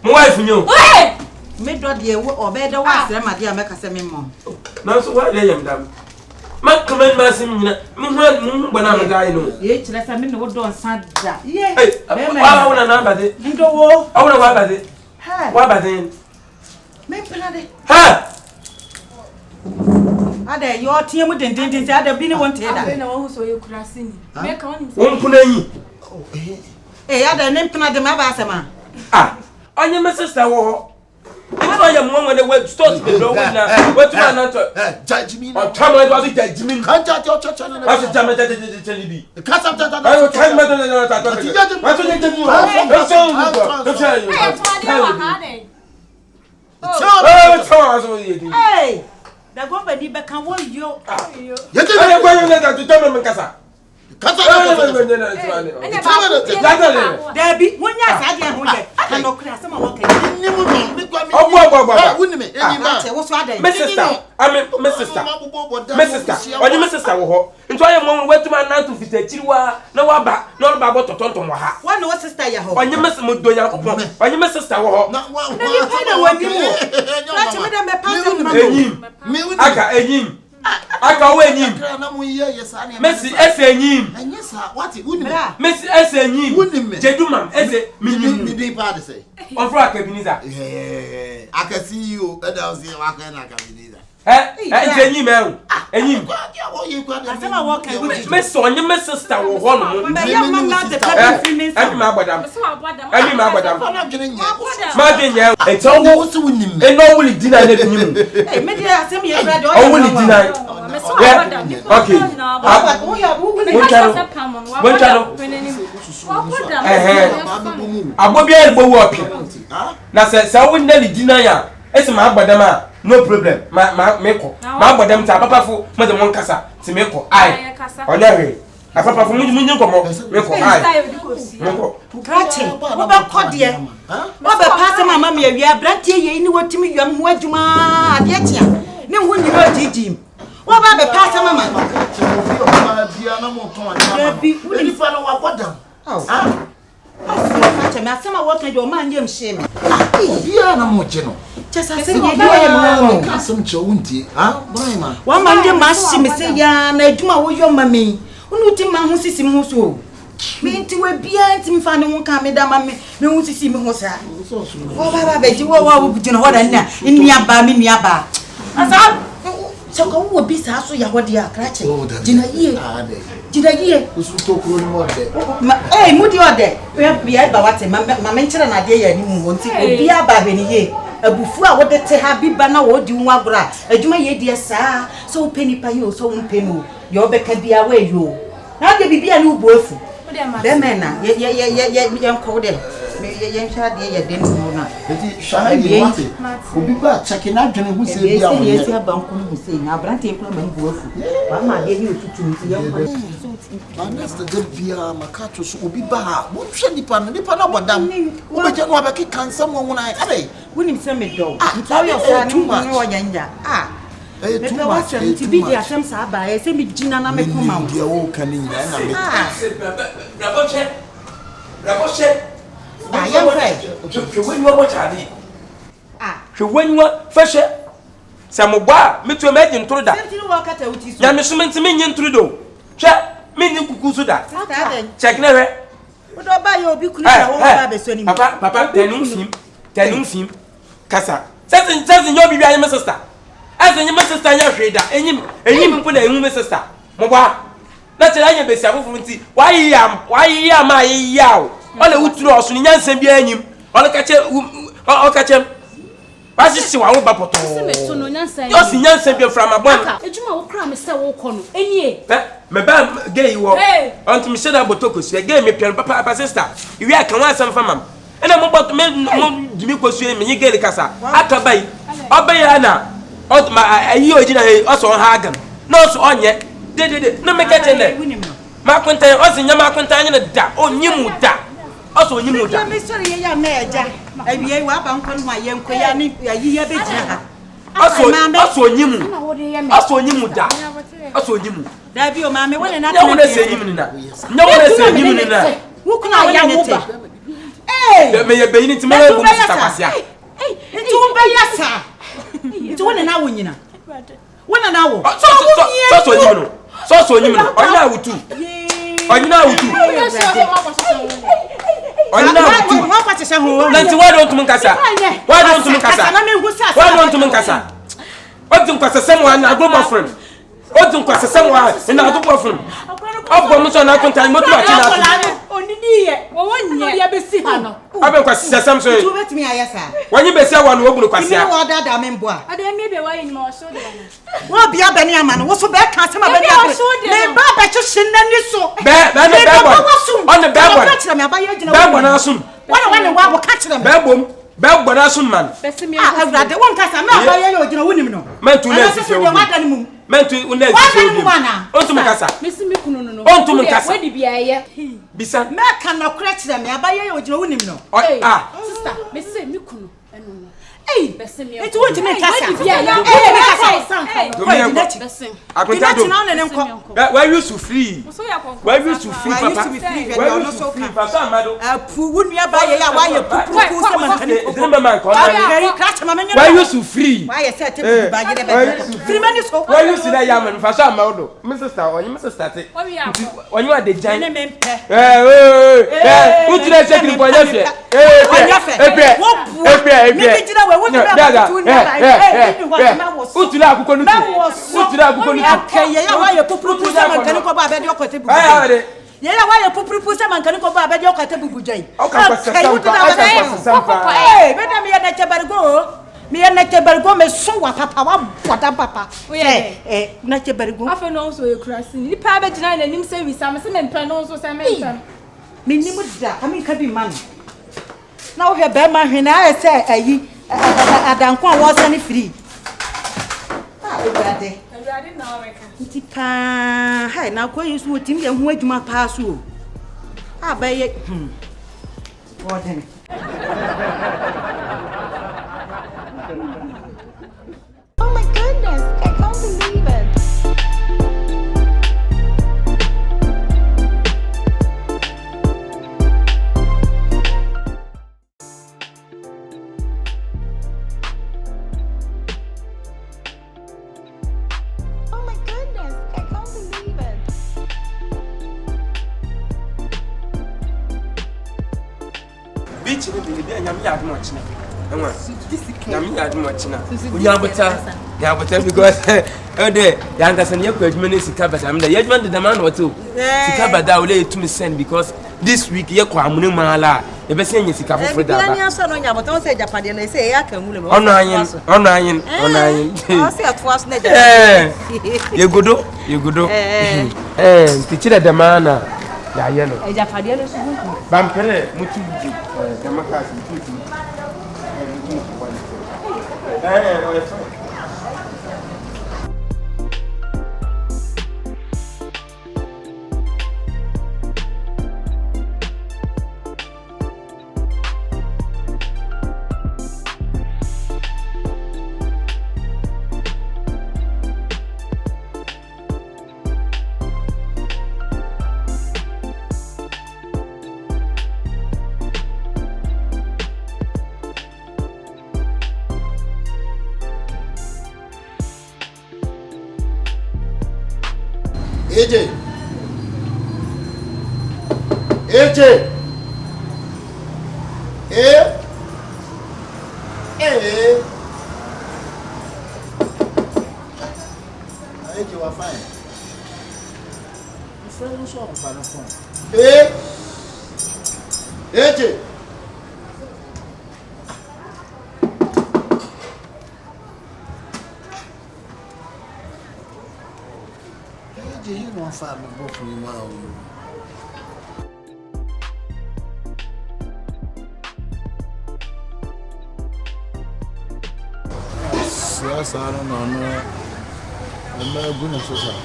mo wife nyo me do de wo obede wa sere ma de ameka se me mo na so wa de yam dam ma comment ma sim nyina mu bana ma dai no ye chire sa me no do nsa da ye wa wona na bade ndo wo awona wa bade wa bade me pena de ada yo tie mu dendendin se ada bi ni won te da na wo so ye kurase ni me ka woni won kuna yi ada ne pena de ma ba asema onye me sister wo ho If I am one the web stores the door na what man not judge me o tamo e do judge me kan judge channel what is judge be ka sam ta I will tell me that what you need to do hey the government be kan wo yo ye te I go you that to tell me kasa Debbie, when you are saying, I know class, some of my sister, I mean, my sister, or your sister, and I am one way to my nan to fit a chiwa, no about, not about to tonton waha. One was sister, or your Miss Mudoya, or your sister, or not one. Aka enyim. Aka we enyim. Messi ese enyim. Anyesa what wuni me. Messi ese enyim. Jedumam ese minyim. Me dey part say. On for Akabenezer. I can see you and I'll see what can Akabenezer. Enyim e. Enyim. Asema walk with you. Messi onye me sister wo ho no. Me ya mama the cabin feeling. Emi ma agbadam. Emi ma agbadam. Ma de nya. Eto wo so wuni me. E no wuli dina na binyim. Eh me dey asem ye brother. O wuli dina. Okay. Abobia egbo wo opia. Na se woni na dina ya. Ese ma agbadam a no problem. Ma meko. Ma agbadam ta papafo mo de mon kasa. Ti meko. Ai. Onya he. Apapafo munyi komo. Meko. Ai. Meko. Krache. Wo ba kodie. Wo ba pass mama me awia brantie ye ni wotimi yam ho adwuma ade atia. Ne ho nyiro jijim. Wo ba be pass mama. Bia na mo ton ana. Ni fa no wa bodam. Krache me asema wo kan je o ma nyem hye me. Bia na mo je no. Chesa se ye dia mo. Kasem che wunti. Brahima. Wa ma nje ma hye me se ya na adwuma wo yo ma me. Unu ti ma ho sisi mo so. Me nti we bia nti mfa ne ho ka me da ma me ho sisi me ho sa. Wo ba be ji wo wo gina ho da nna nni aba me nni aba. Asa so ko wo bi sa so ya ho dia krache. Gina yie. Gina yie. Usu to kuro ni mo de. Mudi ode. We bia ba wate ma me nkyere na de ya ni mu ho nti obi aba be ni yie. Abufu a wo de te ha bi ba na wo di nwa agora. Adwuma ye die sa. So peni pa yo so mpenu. Yo be ka bia we yo. Na de bibia ni ubuafu. Demena ye nko de ye ncha de ye den no na eti shahadi wate obi ba cheke na dwene hu se bia wo ye se ba nko hu se na brante kula ma buafu ba ma de ni otutu nti ye nko honest de bia makato so obi ba wo hwe nipa na bodam wo be je no abeki kansa mo wona ade wonim se me do ntawo yo sa ni wo nyanja too much. To be the attempts by say me Gina na me come out. You all can in Raboche. I am right. To win what Charlie. To win what fashion. Some bar, me to imagine through that. Yamisman to me in Trudeau. Check me in Kukusuda. Check never. What about your big Papa, tenum him, Cassa. Says in your baby, I am a sister. As in your sister, your trader, and him put a woman sister. Moba. That's a lion base. Why am I yow? All the wood loss in Yan Sambian him. All the catch him. What's this? I will back to you're in Yan Sambian from a bank. A Juma will cram Mr. Walcon. Any my bam gay you until Mr. Botokus. You gave me Papa sister. You are can want some from him. And I'm about to make me pursue me. You get the casa. Akabai. Abayana. My you also on Hagen. No, so on yet. Did no make it in there. Mark Quintan was in your Mark Quintan in the da. Oh, you da. Also, you know that. Mr. Yaja. I be a wap uncle, my young Koyani, a year bit. Also, you also you da. Also, you. There be your mammy. When another one say him in that. No one say him in that. Who can I young? Hey, may have been into my own. Hey, it's one by Yassa. It's 1 hour, you know. 1 hour. So you know. I know too. I know too. Why don't you Munkasa? Why don't you Munkasa? Why don't you Munkasa? What do you someone? I go my friend. What do you someone? And I do my friend. I've got much on our content. What do I I've been some say. Let me when you be say one who look at you. I didn't maybe why in more so. What be a Benjamin? What's so bad? Can't some of the Baba to send any so bad on the bad one. Assume. One will catch them. Bad boom. Bad one assume man. I have that one cast. I'm not you know winning. Man to let you. Men to unne onto mukasa mesi mekuno no onto mukasa we di bia ye bisa me kan na crutch dem ya ba ye ogina wonim no sister mesi mekuno eno no bese me it won't make us where you to free papa where you to free papa amado where you to free where you see that yaman papa amado sister onye sister te onye wa de jan who did check the boy here utula akukonu ya wa ye popuru sa man kan ko ba be de okote bubu ya wa ye popuru sa man kan ko ba be de okote bubu jai beta me ya na chebargo me so wa papa wa boda papa na chebargo afa no so e krasi ni pa be gina na nim service am se me mpra no so se me mpra me nim da ami ka bi man na wo he be ma hwena e se ayi adanko a wo sani free Everybody na America. Ntipa, hai na ko yesu otim ye ho adwuma pa so. Abaye. Wodene. Oh my goodness, I can't believe it. Because because this week you AJ was fine. The friend was on the phone. AJ. You don't find me both of you now. Yes, I don't know. I'm not going to say.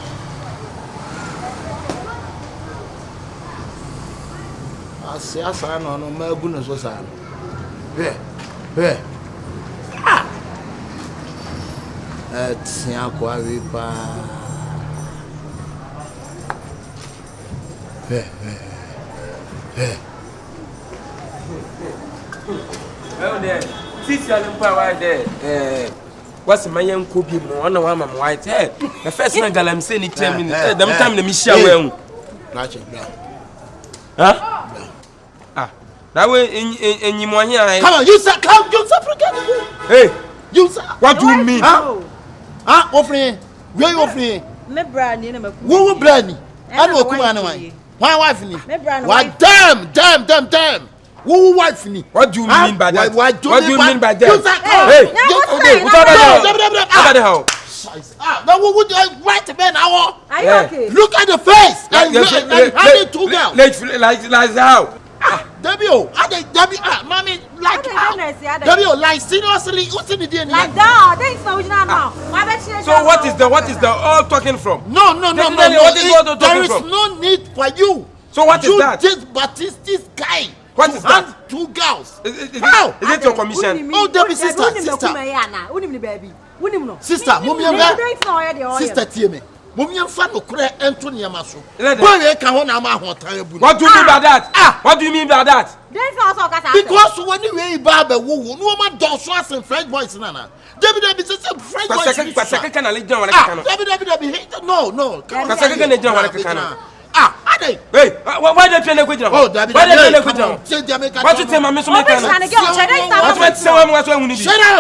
I don't know. I'm not going to say. Ah! It's not quite bad. Well there, since you are there, what's my young cookie? One of my white hair. The first time I'm saying it 10 minutes. The time the Michelle will. Huh? Ah, that way in you want here. Come on, you sir, come, you sir, hey, you sir. What do you mean? Huh? Offering? Where you offering? Me brand ni me. Who brand? I know come on why. Why wife ni? Why damn. Who wife ni? What do you mean by that? What do you mean by that? Hey, no, what would I write about now? Are you okay? Look at the face. And how two girls? Like how? W, mommy, like W, like seriously, what's in the DNA? Like that, that's not now. So what is the all talking from? No. What is all there is no need for you. So what is that? This Baptist guy. What is that? Two girls. How? Is it your commission? Oh, Debbie, sister. Sister, sister, Tieme. What do you mean by that? What do you mean by that? Because when you wear Baba, no man don't trust in French boys, Nana. Debbie, sister, French boys. No. Hey, why don't you let me go? Oh, Debbie, why don't you let me go? What you tell my miss?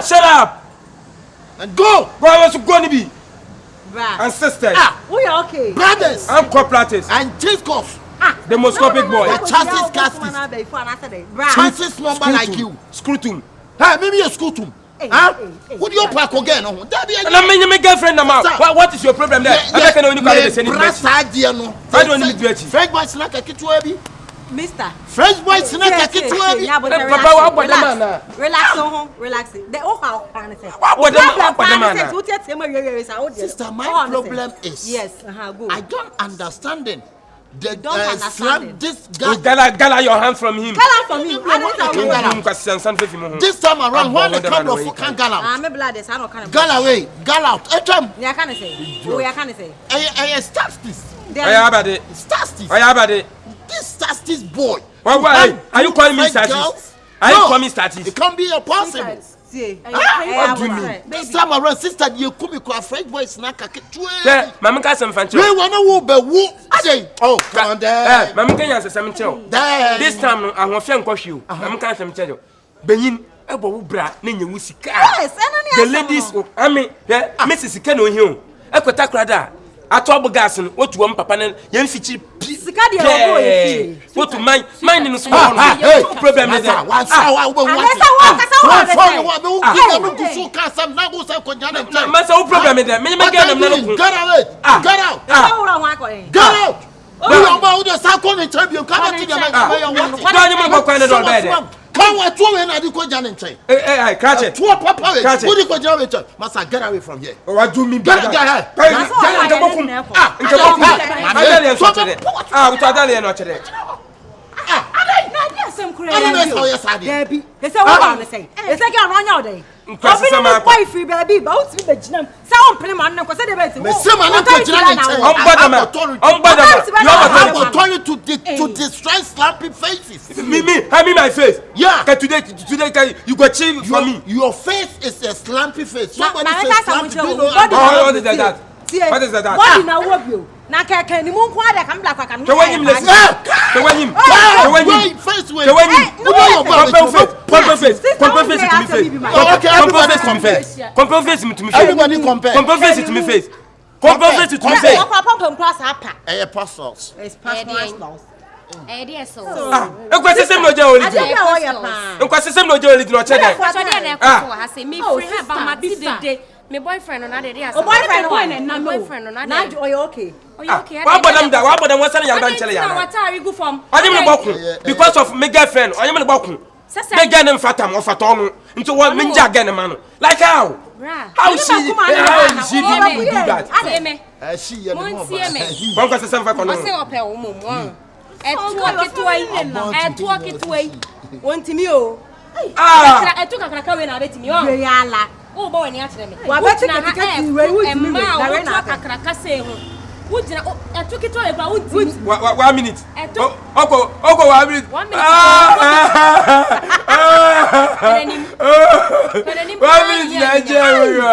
Shut up and go. Where was you going to be? And sisters. We are okay. Brothers. And co-platters. And Jacob. The moscopic boy. The chances chances number like you. Scrutum. Hey, maybe a scrutum. Huh? Would you pack again? And I mean, my girlfriend, what is your problem there? I can only call it the same. I don't need to French boy Snach a kit to heavy. Mr. French boy Snach a kit to heavy. Relax. The oh Sister, my problem is yes, go. I don't understand it. They don't understand this guy. Gala your hand from him. Gala from him. This time around, when the camera for can gala. Gala way, gala out. Yeah, can I say? Oh, yeah, can I say? I start this. Start this. This starts this boy. Why? Are you calling me status? Are you calling me status? It can't be impossible. What do you mean? This time around, sister, you come with French boy Snach a kit to heavy. Mama can't some fancy. We want to woo. I say, oh, come on there. Mama can't answer some tell. This time, I want to cost you. Mama can't some tell you. Benin, a bra, Nina Wusika. Yes, the ladies, I mean, Mrs. Keno Hill. I could tackle that. I told Gasson, what to one papa and young Fitchy. What to mine in the small problem is that. Come with 2 and I do go down and train. Hey, catch it. 2 papa. Who do go down with you? Must I get away from here? What do you mean? Get out. To destroy slapping faces. Me, hand me my face. Yeah. Today you go chill for me. Your face is a slampy face. Somebody says slampy. What is that? What is that? What in a Na keke ni mu kwa da kam black kwa kam. Kewanyim lesi. Kewanyim. Face way. Kewanyim. Compare face to me face. Okay, everybody compare. Compare face to me face. Everybody compare. Compare face to me face. Compare face to me face. Papa plus apa. Apostles. It's pastors. Nkwasi sem no je oli di. Aja o ye pa. Nkwasi sem no je oli di no che dai. So dey na ekwo ha say me free ba ma ti de. Me boyfriend no na dey asa. Boyfriend no boyfriend no na dey. Na oyo okay. Okay. Wa bodam da, wa bodam wasane ya dan chele ya. Na watari go from. Onye me boku because of my girlfriend. Onye me boku. Me girl nem fatam, o fato no. Nti wo me nja girl man no. Like how? How she do that? She ye mo ba. Won kwase sem fa kono. O se ope wo mo mo. Etu aketwai. Wontimi o. Etu kakaka we na betimi o. We ala. O bo wani akyere me. Wa beti ketika ti we wutimi we. Na we na kakaka se ho. Wujina etu ketwai ba wutimi. 1 minute. Oko 1 minute. 1 minute. 1 minute na Nigeria.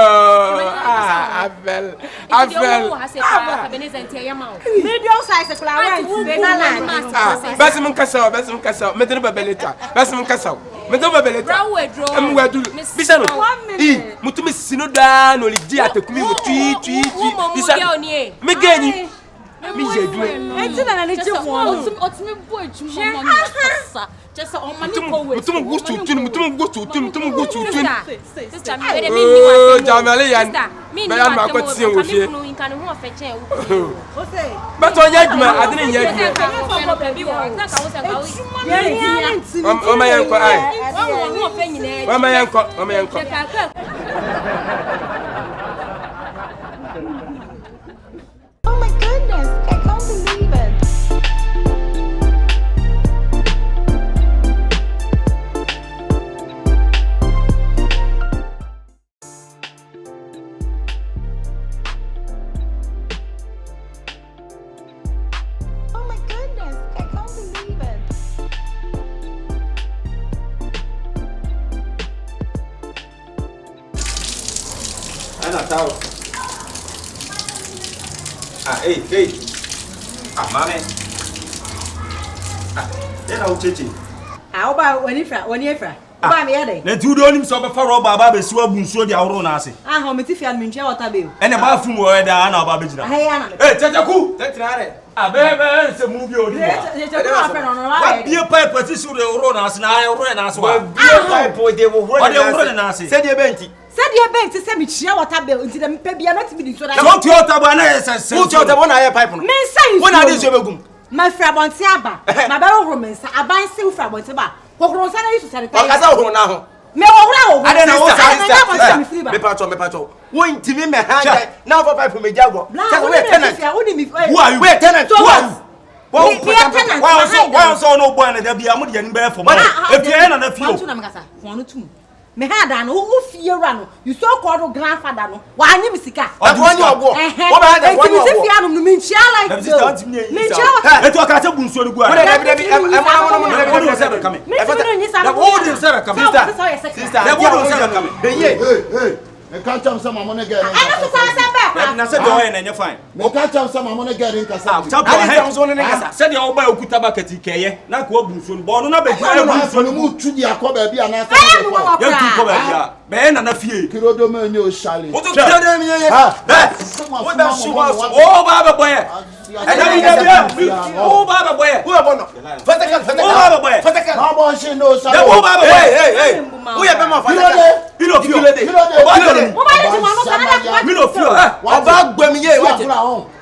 I fell. Akabenezer ntia yama o. Medium size kula rent be na line. Basi mun kasa. Me tene babeleta. Basi mun kasa. Me tene babeleta. Bra wedro. Am wadu. Bisa no. Mutumi sino da no lidi atekumi mu twi. Bisa. Me gani. Me jedu. Enti na ne je mo. Otimi bo ejuma mo ni asa. Just on money go with. Mutum go to tun. Sister me dey me ni wa. Jamale yan. Me yan ma kwatse wo fie. But on yaduma adini yaduma. Mama yanko ai. Mama yanko. Oh my goodness, I can't believe it. Oh my goodness, I can't believe it. Ana tao. Hey. Mame. Ena uchechi. Oba wani efra. Oba me yede. Na ti do nim so be fa roba ba be siwa bunsuo di awro na ase. Ho me ti fi an me nche water be. Ene ba fu mu o da na oba be jira. Ana. Kyekyeku. Tetrare. Abebe se mu bi odi mo. Kyekyeku afa no no. Wa bie pipe ti su de awro na ase na awro na ase wa. Bie pipe de wo awro na ase. Se de benti. Said you bent to say me chia water bill into them pay be not be so that. Come to your table na yes. Who to the one I pipe no. Me say when are this begum? My friend bonti aba. My ba roman sa aban se ufra bonti ba. Kokoro sa na yisu sa O kasa ho na ho. Me wo wo. Ade na wo sa. Me pato. Wo ntimi me hande. Na for pipe me jago. Say we tenant. Who are you? We tenant. Who are you? Why so no boy na da bia mo de ni be for mo. If you na fio. Wantu na mkasa. Wonu tum. Me had no who fear no. You so called grandfather no. Why ni misika? What you obo? What ba da what you obo? Fear no me chia like. Me chia. Eto aka te bunsuo ni gu ara. Hey. Me can't tell some money again. Na se do na nya fine. Me can't tell some money again in Kasa. Tap se de o ba okuta bucket keye na ko bunsuo ni bo no na be I bunsuo ni mu tu di akoba bi ana sa. Ya tu ko ba bia. Be na fie. Kirodo me nyo shale. O tu kiro de me ye. What ba shi o ba ba boy. O ba ba boy. Who abono? Fatakal. O ba ba boy. No bo shi no shale. O ba ba boy. Hey. Who ya be ma fatakal? Pilo fio. Pilo fio. Oba gbemi ye wati.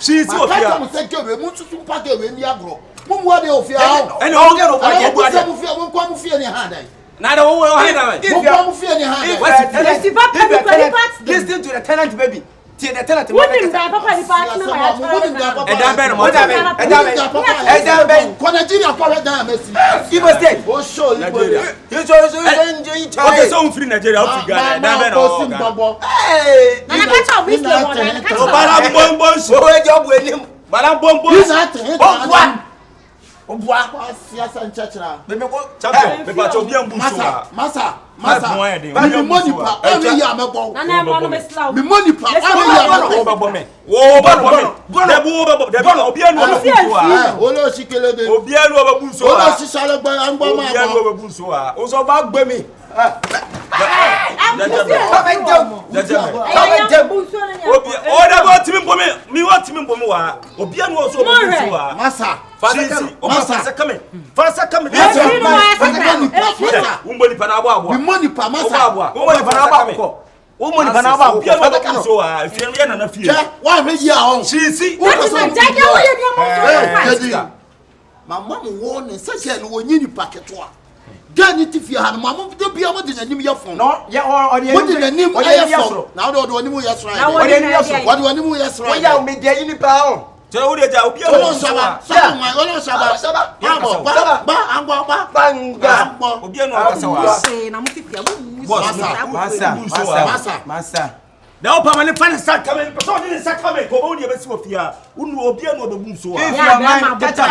She ti ofia. Mo se ke we mu tutu pa ke we ni agro. Mo mu ade ofia. Ene o ge ro pa ke bu ade. Mo fia mo kwa mo fia ni handa. Na da wo ha na. Mo kwa mo fia ni handa. Listen to the tenant baby. Tie the tenant. What is that papa ni part na. Edan ben mo. Edan ben. Ko Nigeria kwa we dan Messi. Igbo state. O show Igbo. You so Okay, so free Nigeria out Ghana. Edan ben o. Hey. Na ka cha we slay mo na ka cha. Bara bon so. O e job enim. Bara bon. Is that it? Obwa siasa nchachira. Me go champion. Me pacho bi ambuso. Masa. Me money pa. Only ya me bon. Na mo no me slaw. Me money pa. Only ya me bon. Wo ba bo. Debu obi anu ambuso a. Olo sikele de. Obi anu ambuso a. Olo sisale gba angba ma. Obi anu ambuso a. O so ba gbe mi. Masa. Gani tifi ha ma mo de bia mo de nanim ya fon no ye o de mo de nanim ya fon na o de nanim ya sra o de nanim ya sra o de nanim ya sra o ya me de yini pa o je o de ja obi o saba ba angwa ba banga obi anu akasa wa se na mo tifi abu masa na o pamane fa ne sakame so de sakame ko bo ni be si ofia unu obi anu obebu so wa if your mind tata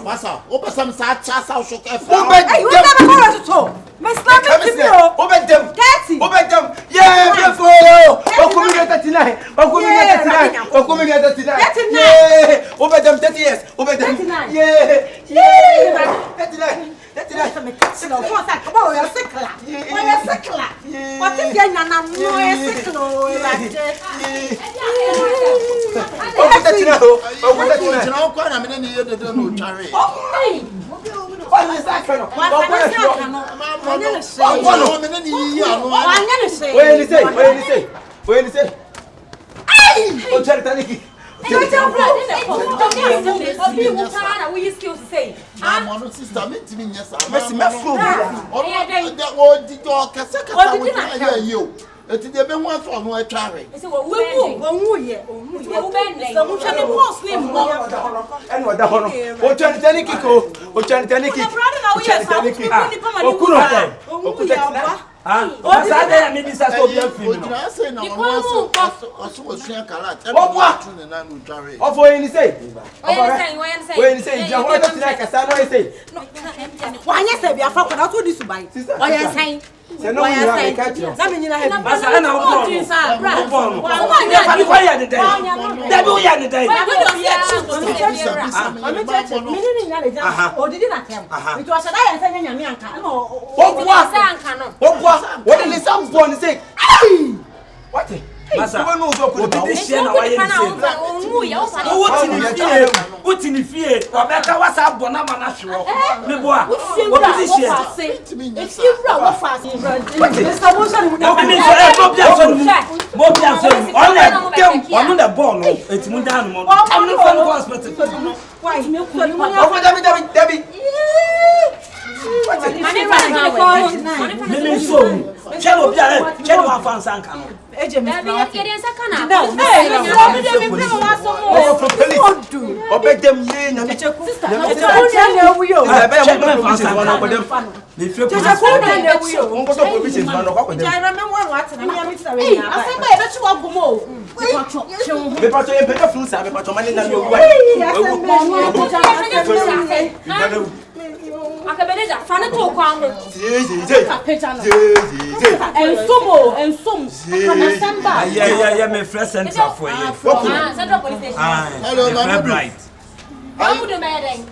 Masa, o passam sa chasa o choque. O bedem. O tá na hora to. Mas lá me viu. O bedem. Kati. O bedem. Yeah, beautiful. O comigo 39. O comigo 39. O comigo 39. Yeah. O bedem 30 years. O bedem. Yeah. Yeah. 39. Essa me cati não. Como tá? Como eu sei claro. Eu sei claro. O que é na não é sei claro. O que tá tirando? O que tá tirando? Não, qual é a menina ia de no chare. Olha essa cara. Ele sei. Ai! O chare tá aqui. Eu tell brother, obi wo para we skill say. Ah, mano, sister, me timi nyesa. Messi me fo. O di to kasa wo you. Eti de be ho aso no atware. Ese wo ye. Wo ben nei. So wo hwe ne post slim mo. Eno oda ho no. O chare tani kiko. O chare tani kiko. O chare tani kiko. O kuro. O kuta. Ah, o sa de me bisa so bia fi no. O say na wo so wo sua kalat. O bua. Na no tware. O fo yin say. O yin say. Ja ho ta tina kasa no say. Wa nya se bia fa kwa to di subai. O yin say. Se no ya me ka ti. Na me nyina he. Basa na wo bo. Wa nya fa ko ya de dai. Da bi o ya de dai. O didi na kem. Itu asada ya nsa nya nyame anka. No. O bua. What did he say? Born say. Ai! What? Masa. Wo no so ko da. Didi share na wa ye ni. O ti ni fie. O be ka wasa bo na ma na hwe. Me bo a. O didi share. If you run what fast. Mr. Motion. Mo bia so. On na kem. On na ball no. Etimu dan mo. Am no fan go hospital. Why? Me ko ni mo. O David. Mimi so. Chelo bia chelo afan sanka no. Eje me na. O bedem ye na me cheku. Sister, na wu yo. Me feel na wu yo. Won ko so provisions na no kwa dem. I remember what na me am tisa we na. Asemba e be chi wa gumo. Me pacho e pega frusa, me pacho mani na me owu. Akabenezer, fana to kwa ho. Ensom. Akamasamba. Yeah, me fresh center for you. Central Police Station. Hello, Mamudu.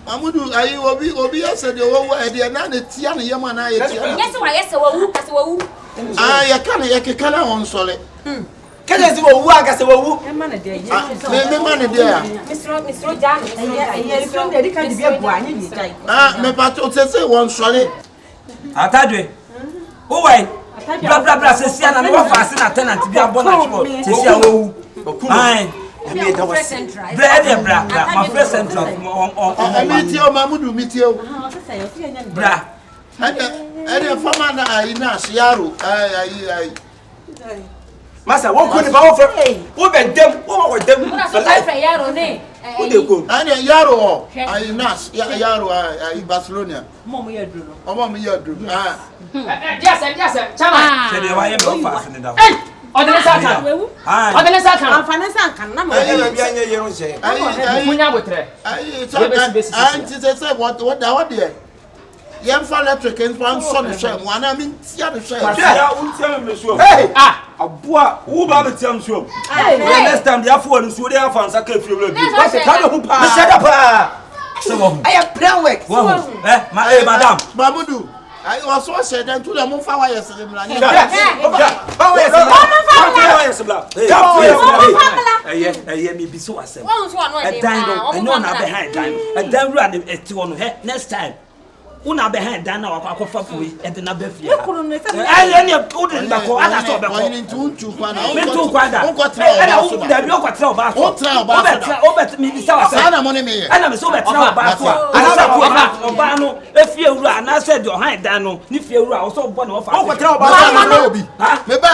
Amudu, ayi obi ase de wo e de na ne tia ne yema na ye tia. Yes, wawu. Ah, ya kana ye kekana won sole. Kaje si wo wu aga se wo wu. Me man de ya. Mr. Jan. From the can be a boy, you die. Ah, me pato say won sole. Atadwe. Who why? Bla se sia na no fa se na tenant bi abona chwo. Se sia wo wu. Ai. Me da was. Bra, my first central on meet you, Mamudu, meet you. Bra. And farmer na ina siaro. Ai. Masa, what could be over? Who bet them? What were them? Una so life yaro ne. Who they go? And Yaro, I Nash, Yaro, in Barcelona. Mom, you're doing. Oh, Mom, you're doing. Yes, Chama. Say they were no fast in the Hey, Organizer can. I'm financing can. I'm what dear? Young for electric and one son of shame. One, I mean, see how the shame. Hey, a boy who Babby Tiam show. Next time they are for and so they are fans. I can't feel it. What's the kind of who shut up? I have plan work. My madam, Babudu. I also said that to the Mufa yesterday. Next time. Una behind Dana or Coffee and the Nabefia. I any of good in the corner. I saw the one in two quad. Maybe Sana money. And I'm so bad. If you run, I said your hand, Dano. If you are also one of our Maybe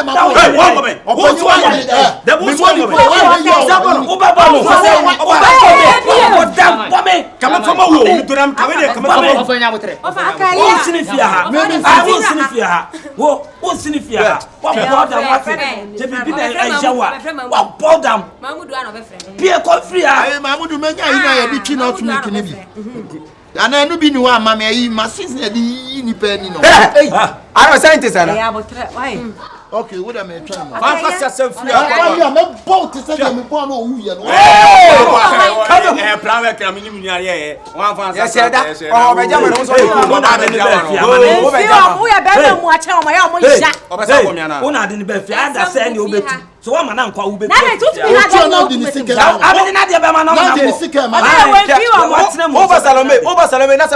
and I know be no one, mammy, my sister, the independent. I was scientist. Okay, what am I trying to do? I'm a boat to say I'm born who you are. So I'm an uncle who be not the sick. I'm not the Bama. Over Salome, that's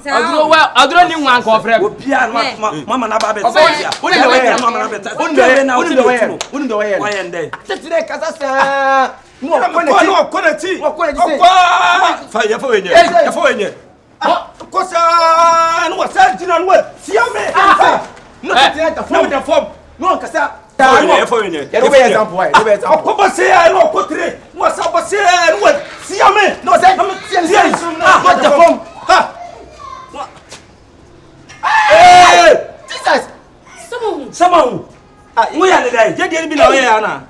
I don't need one call for Mamma Nababe. Someone, we are the day. You didn't be no Anna.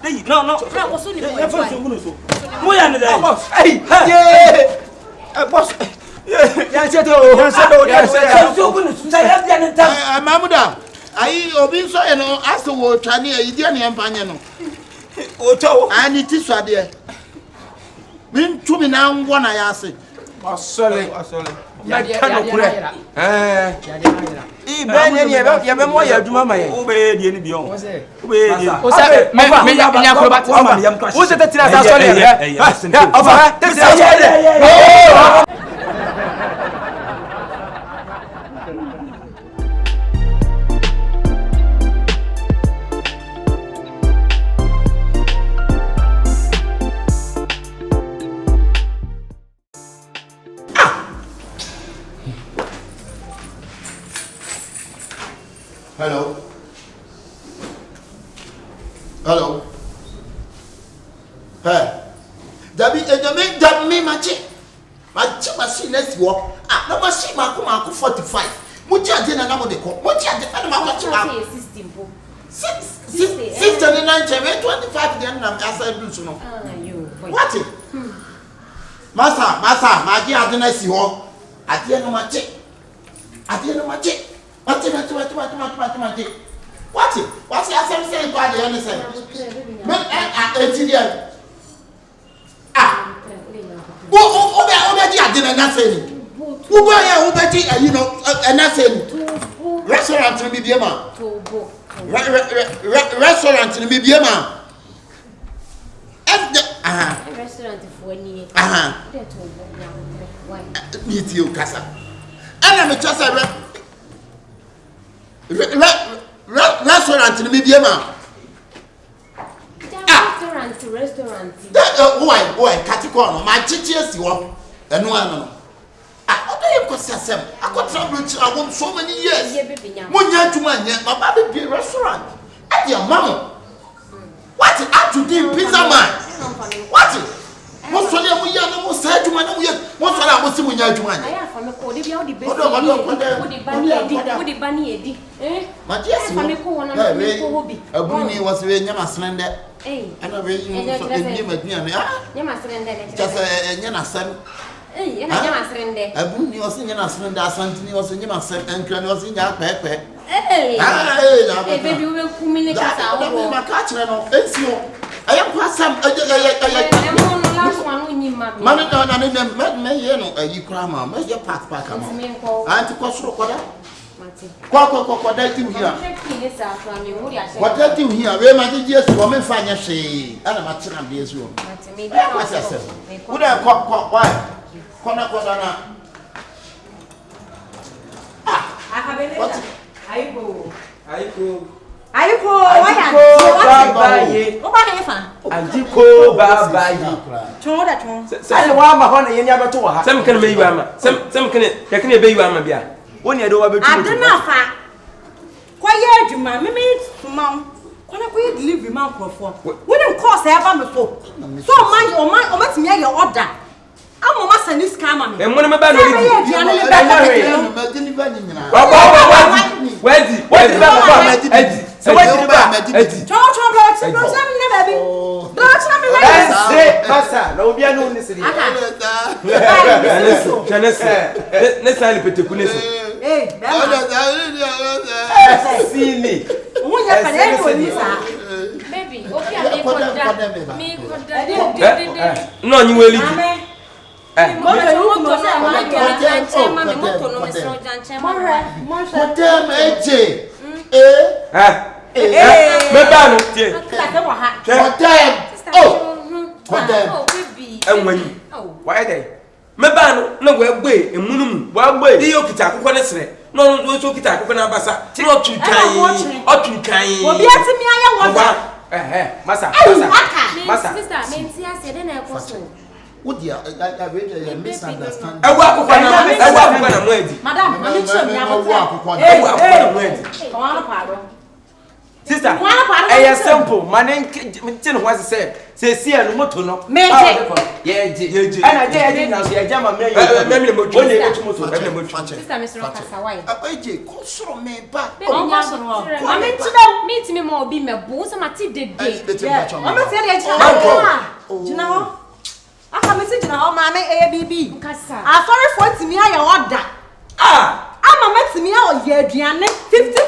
No. We are the day. Hey, boss. Mamuda, I obey so and ask the word Chania, Indian Empaniano. Ocho, I need to say, dear. Been to me now, one I ask it. Sorry. Hello. Hey. Dabi machi machine next walk. No machine mako 45. Muti adena na mo de ko. Muti adena na mako chi. System po. 69 25 den na asa do no. What? Masa, maji adena si ho. Ade no machi. Mati. What's your saying by the other side? Obeji adina na say. Obeji you know na say. Restaurant ni bi ma. Restaurant ni bi ma. Restaurant for ni. Meet you kasa. Ana me chasa restaurant ni bi ma. Restaurant. Why, Katikon, my chichies you want, and no one. I don't say, I got traveling to so many years. Munya to man, my baby be restaurant. At your mama. What it up to do, pizza man? What it? Most of them we are no said to man, most of them was Munya to man. I have from a code, the bunny, but yes, I'm a bunny was very slender. And I really just a bunny was in your slender, something was in your son, and Cran was in your pepe. Hey, baby, we will communicate my catcher. I am quite some. Man, you crammer, make your path back. I'm to cost what that you here. What that you here? Where my dear woman find your shade? And a match of this room. Would I call why? Corner. Akabenezer. Ayiko, Say Awurama hona ye nya beto ha. Sem kan be Awurama. Sem kan ya kan be Awurama bia. Woni e do wa betu. Adena fa. Koye adwuma me suma. Kona koye delivery man crofo. Woni course e ba me fo. So man matimi aye order. Amo masa ni scam am. E mo ne me ba no ri. Wadi ba Edi. So what did Edi? Chon me baby. Don't me say massa, no be anu ni siri. Let's say pete kunese. Sini. Unya fane ko ni sa. Baby, obi a me koda. No nyi weli. What dear, I read a misunderstanding. I walk na mwedi. Madam, I'm sister, I simple. My name was said. Say, see, no motor no. Yeah, and I did now. See, I jam a million. Sister, Mr. Kasawai. Meet me more be my boss. I'm a tea did. I come message now, Mamma ABB. I sorry for me, I order. I'm a met me out here, 50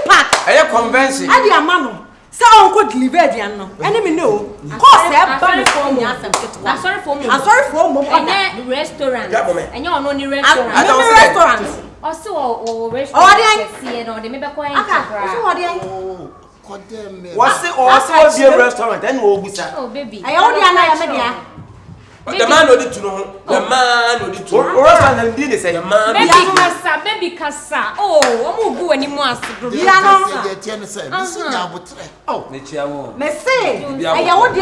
packs. I convention. I dear Mano. So I could deliver Diano. Enemy no. Cause I'm sorry for me. I'm sorry for me. I'm sorry for me. Restaurant. And you're only restaurant. I don't restaurant. Also, or restaurant. Or the member coin. What's it also be a restaurant? Then we'll be sad. Oh, baby. I only am. The man no need to know. The man no need to know. Restaurant did say the man. Baby Kasa. Oh, I'm go anymore. Oh, Messi. I want the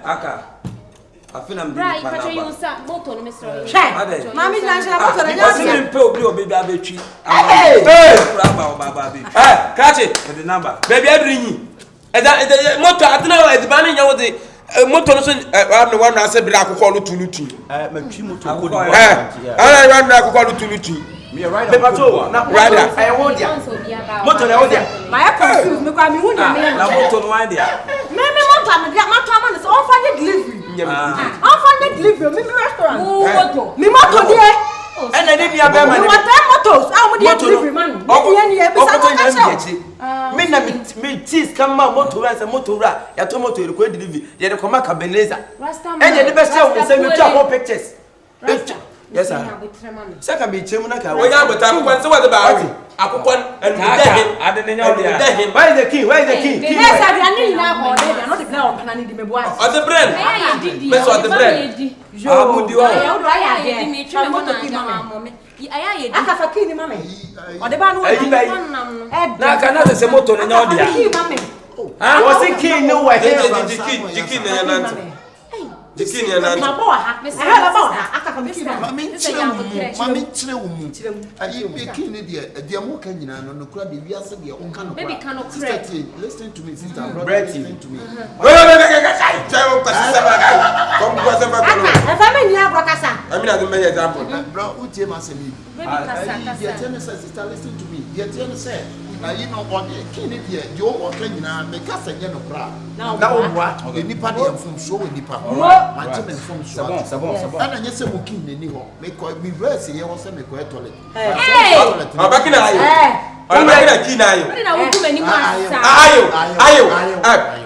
Aka. I feel I'm right. But you use motor, Mr. Mommy, catch it. The number. Baby, I bring you. Motor, I don't know why the banning you the motor. I'm the one that said, I could call it to Lutu. I ran back to call it to Lutu. Me right now. Right. I want you. Motor, I want you. My confused me. I'm motor, no idea. Maybe motor, my time is all for the delivery. All for the delivery. Me restaurant. Me motor there. And I didn't have money. What time motors? I would delivery man. Me me na me tease come out motor and motor ya to motor ko delivery ye de come Akabenezer and ye de be say we say me two more pictures yes sir saka be chemu na ka we ya bota akukwan say what about akukwan and adenya odia where is the key yes I dey na ho dey not the plan of plan di me bo as on the brain me so on the brain amudi wa ya dey me twa motor ki mama aya ye di aka Fakye ni mama o de ba no na ka na se motor nya odia was it key no way jiki na nanti jiki na nanti ma bo ha me say ba bo ha aka Fakye mami chire wo mu ayi be key ne de mo ka nyina no kura de wiase de o ka no baby can no correct listen to me sister listen to me come go say ba aka e fa me ni abrokasa I mean I do make example bro utie ma say me baby kasa sister listen to me the tell say na you know on the key ne de o ka nyina me ka say no kura na wo wa nipa de mfum so we nipa ma che me mfum so sabon ana nye se mo key ne ni ho me ko mi verse ye wo say me ko toilet abaki na ayo abaki na key na ayo na wo ku mani kwasa ayo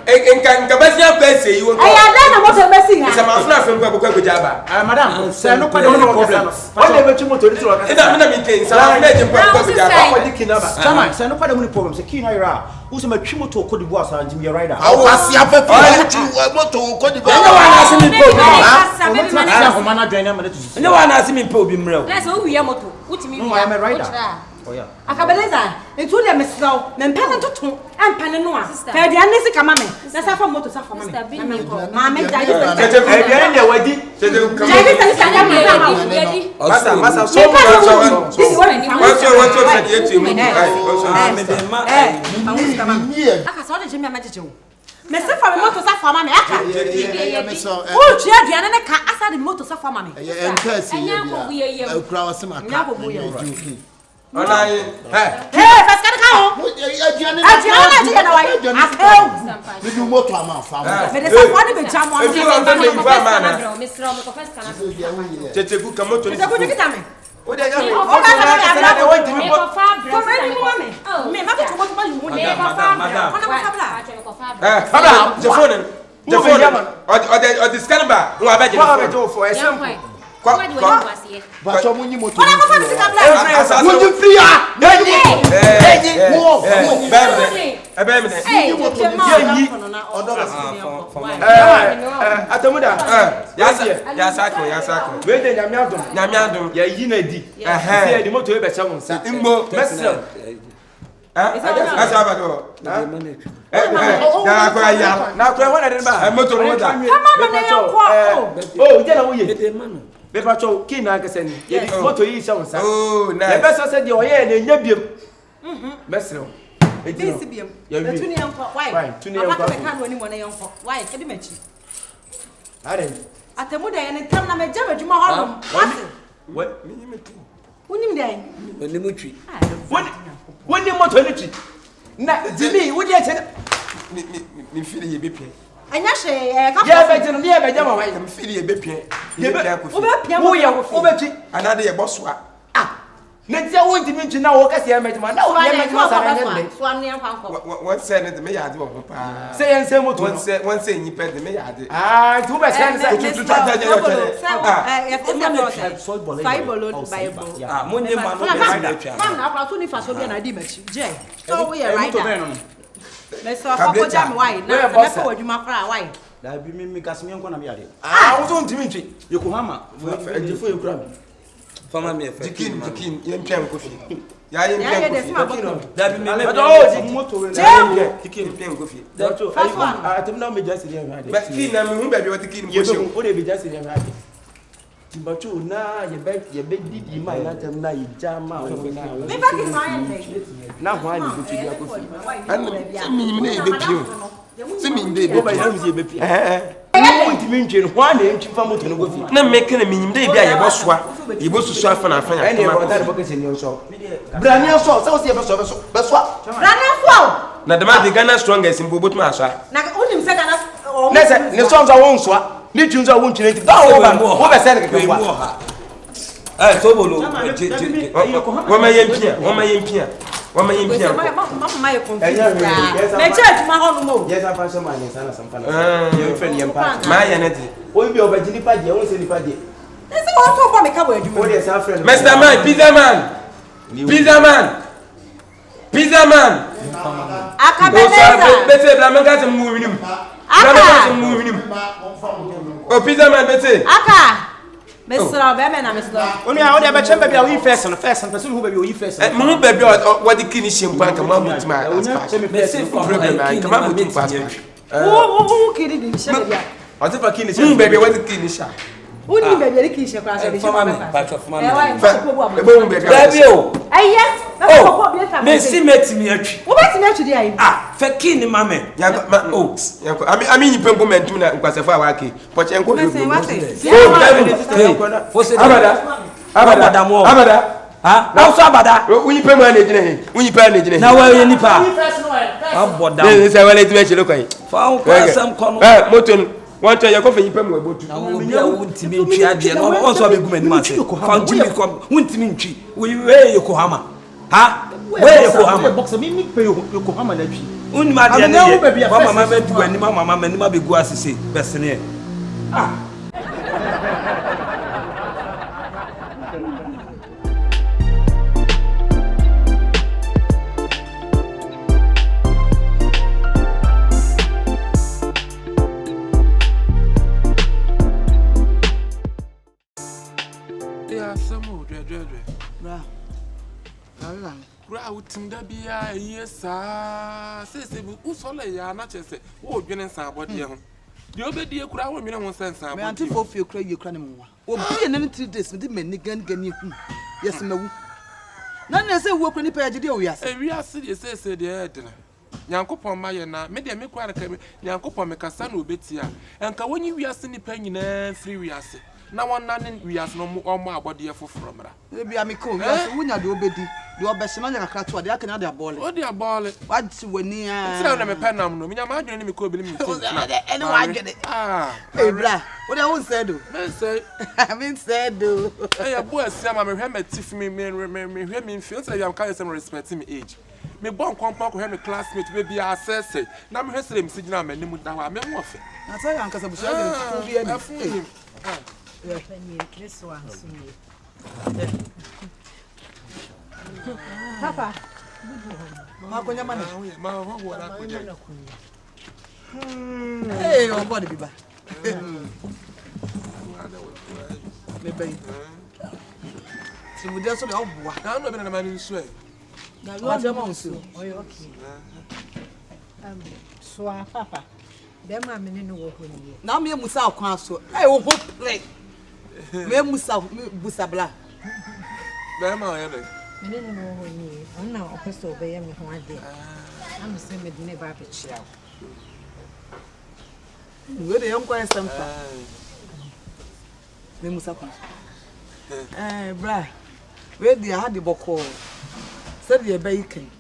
enka basia ko ese yi wo aya da na motor besi ha se ma funa fem ko ko jaba madam say no kwade no problem o le bechi motor ni tiro ka ida me na mi ken se ma funa je ko jaba o di kinaba chama say no kwade no problem say key na ira who say ma twi motor ko di bo asa njim ye rider awo asi afefe motor ko di bo ene wa na asi mi po baby na ho mana dwan na ma to ene wa na asi mi po obi mreo let's o wiya motor utimi no I am a rider oh yeah Akabenezer etu de mesraw me mpane toto empane no a fa de anesi kama me na safa moto safa mama ma me jaje e de ne wadi jaje sa ya me ma masa so so say ye tu mu aka so de jemi amajeje wo me safa me moto safa mama aka o tia aduane ne ka asa de moto safa mama enka si ye kura wasema ka ona paskar ka ho aduane na je na wai akau me du moto ama fa me de safa de be jamo if you want to be fa man me sra me ko paskar na Kyekyeku kamoto ni ko nikita me o de ya o ka sa na de want me ko fa bra me ma ko to ba lu mo ne ko fa bra ko na ko fa bra fabra the phone o the scan ba no abeje no for example ba cho munyi moto ko na ko fa si ka bra munyi free ah Atemuda ya sako we de nyame adom ya yi na di se di moto e be che won sa ngbo mesel asa abado na ko wona de ba moto no da oh je na wo ye be pa cho ki na ka se ni ye di moto yi che won sa oh nice ye be so se di o ye na nya biem mesel This biam. Tuni yanko. Why? Tuni yanko. Aka ka no ni mo na yanko. Why? Kedi machi. Are. Atemuda ya ne tam na me jaba djuma hodom. What? Me metu. Unim dai. Oni mutwi. Woni moto ni twi. Na dimi wodi e che mi feel ye be pie. Anya hwe ka. Ya be jeno ye be jama wai. Mi feel ye be pie. Ye be pie ko fi. Wo be pie mo ye wo be twi. Anade ye bosoa. Na dia won dimi ntwi na wo ka se ya mejuma na wo ye mejuma sa na nyende. So an yan kwanko. Won say ne de me yade wo pa. Say yen say moto. Won say nyipa de me yade. Tu be say say tu Bible Bible. Monye ma no be rider. Man na kwa so ni fa so bi na di machi. Je. So we rider. Me so fa ko jam why na na fa wadwuma kra why. Da bi mi kasmi enko na me yade. Wo so ntimi ntwi. Yokohama. Ejifo yekura mi. Fama me fe. Dikin ye mpem ko fi. Ya ye mpem ko fi. Da bi me me. Oh, moto we na. Dikin mpem ko fi. Da to. Atemna me just dey me. But kin na me hu ba bi o dikin ko shi. O de be just dey me. Timbacho na ye be didi ma na tem na ye jama o na. Me ba ki ma yan dey. Na ho ani go tidi akofi. An mi na ye be pio. Se mi ndey be. O ba yan ye be pio. Ntimi ntwe no ho na ntwi fa moto no go fi. Na me kana mi nyimde bia ye bosoa. Ye bosusu afa na afa ya. Ene ro da bokese ni so. Brani so, se o se be so be so. Brani so. Na dema de Ghana strongest in bobotu ma so. Na unim se Ghana. Ne se ne so nso won so. Ni tun so won twi nti. Da wo ba. Wo be se ne ke kwa. Eh so bolo. Wo ma yempia. What may you be? My confused. My church, my home. Yes, I found some money, son of some fun. You're friendly and part. My energy. Will be over Jimmy Paddy, I won't say the Paddy. There's also for me covered. What is our friend? Mr. Man, Pizza Man. Pizza Man. Pizza Man. Akabenezer. Better, I'm going to move him. I'm moving him. Oh, Pizza Man, better. Aka. Mr. Obama and Mr. Only I would have a chamber be a first and first and person who will be first. Move baby, what the kinishing bank come on with my problem. Come on with me. Who kidding him? What if a kinish? Baby, what the kinish? Who need baby kiss your class? Messi met me actually. What met me today? Ah, Fakye mama. Oh, I mean, you people meant to know because of our key. But you go. Abada. Ah, now so abada. When you pay money, when you pay money. Now where you nipa? Abada. This is where it makes you look like. Found some corner. Moton. One time you go for you pay me about. Now we won't me trade. No also be good man. Found Jimmy come. Won't me tree. We wear Yokohama. Ha? Where Yokohama? Box me pay Yokohama na twi. Unma dia na. Mama be du ani mama ma be gu asese. Besene. Ah. Yes, says Usola, not just oh, Guinness, what you the other dear crowd, you know, sense. I'm anti for you, cry your cranny. Oh, be an entry this with the men again. Yes, no. None as a work when you pay a deal. Yes, we are serious, says the air. Yanko upon my na, maybe I make quite a Yanko upon make a son who bits here. And when you are sending penny and 3 years. Now one none we have no more about the for from her. Maybe I'm cool. When you do obedi, do a best man a crack to the Canada ball. Oh, dear ball. What's when you are a pen? No, me, I'm not going to call me. Anyone get it. Ah, hey, blah. What I won't say, do. I mean, said, do. Hey, a boy, Sam, I'm a hermit, if me feels like I'm kind of some respecting me age. Me born compound who have a classmate, maybe I say, now I'm him sitting on my name with that. I'm off. I tell you, Uncle, I'm sure this one, Papa. Hey, your body be back. Maybe. So we just saw the I'm not a man in sweat. So, Papa, them I'm in the work with you. Now, me, Musa, council. I will play. Me Musa Busabla. Them I am. I didn't know when you. I'm now a person obey me one day. I'm the same with never have a child. Good, the young question. Me Musa. Bra. Where the had the boko. Said the bacon.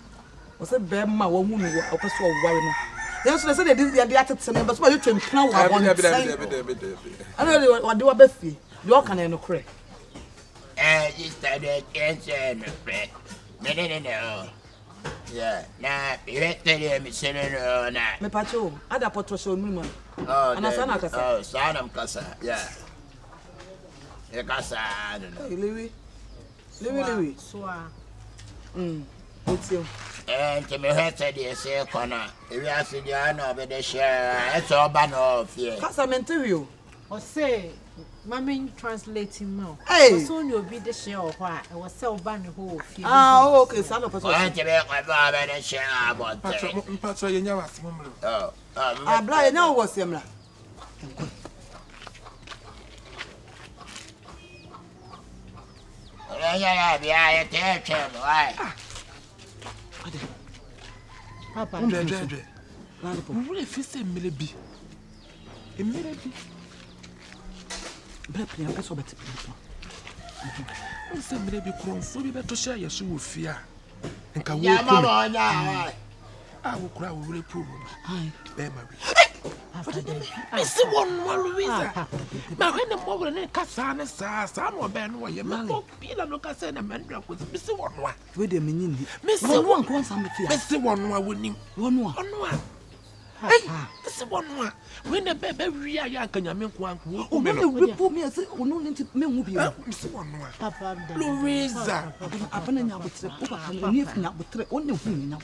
Was a bear ma woman who a person of wine. Yes, they said they are to me, but what you can plan one. I know what do a Bethy. You can no crack. You started answering the bread. No. Yeah, nah, you had to hear me saying, oh, nah. Me pacho, ada potro mima. Oh, and sana kasa. Oh, sana kasa, yeah. Yeah, kasa, I don't know. Louis. Soa. What's you? And to me, head said, you say, Connor, if you ask the honor of the share, it's all ban off here. Kasa mentu or say, Mammy translating now. Hey, soon you'll be the share of why I was so banned whole. Ah, okay, son of a son. To make my father and share about Patro, you never see. Oh, I'm blind now, was him. Yeah, attention, why? Papa, I'm dead. What if you say maybe? Better play, I'm so better. I say maybe crown so be better share your shoe with fear. And can we? I will cry with really poor. Hi, Mary. Miss one Louisa. Now when the mother and Cassana says, I'm a man where you man go Pila Lucas and a man with Miss One. With the meaning, Miss One wants some Miss One winning. One. Hey, Miss One. When the baby Ria can you make one who will me as no need to me. Miss One. Louisa. Upon an hour, and if not, but only women.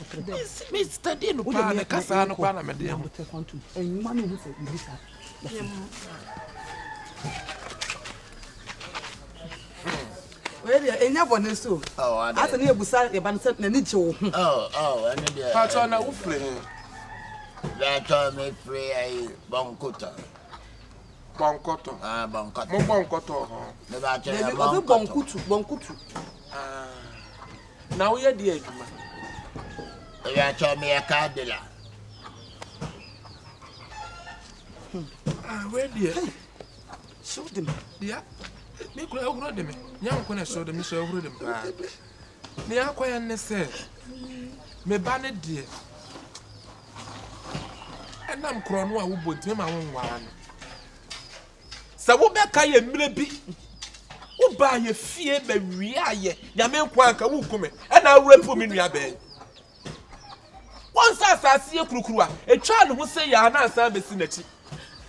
Mr. Dino, Cassano, Panama, and money who said this. Well, and never knew so. Oh, I don't know. Beside the Banset and Nicho. Oh, and the Patron of Flame. That time may free a boncutter. Boncoto, Boncoto. The Boncutu. Now we are dear. You told me a cardilla. Where dear? Show them. Yeah. Make me over them. Young when I saw them, so over them. They are quite unnecessary. Me banner dear. And I'm crying who put him on one. So what back I am maybe. Who buy your fear, but we are ye. Yaman Quanka will come and I'll rep for me in your bed. Once I see a crukua, a child will say, I not some vicinity.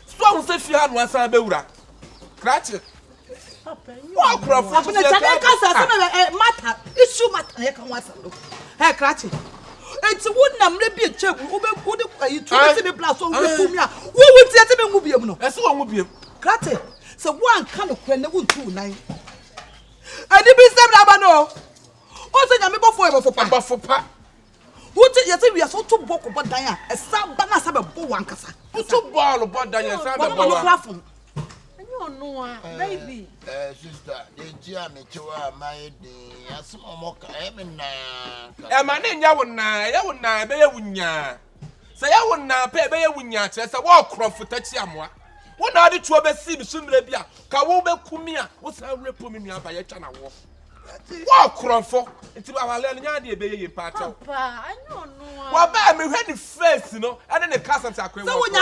So say she had one son, Beura. Cratch it. Walk from the matter. It's so much. I can once look. Hey, Cratch it. It's a wooden maybe a check. Who you try to be blast on the Pumia? Who would say to me, Mubium? That's one will be Cratch. So one kind of friend that would 2 9. I did be some Rabano. Also, I'm about for Papa. What is it? We are so to book about Diana. A some banana sub of Bowankasa. Who took ball about Diana? Some no, baby. Sister, the Jammy to my day. As some mock, I'm my name. Yawuna, Bayawunya. Say, I would not pay Bayawunya, as a walk from for Tatiamwa. What are the trouble seem soon, Rabia? Kawobe Kumia was a repumia by a channel walk. Walk from for it's our Lanyadi Bay party. Papa, I don't know. Well, I may ready first, you know, and then the cousins are quite. So when you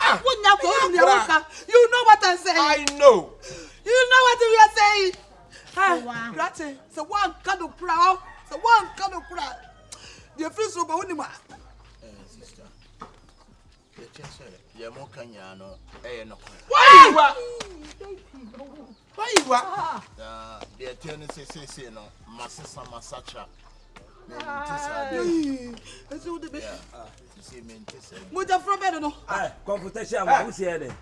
you know what I'm saying. I know. You know what we are saying. Ah, that's it. So one kind of proud. So one kind of proud. The first over only my sister. You're more canyano. Why you are? The attorney says, no, Master Massacha. What a problem, confrontation. Who's here?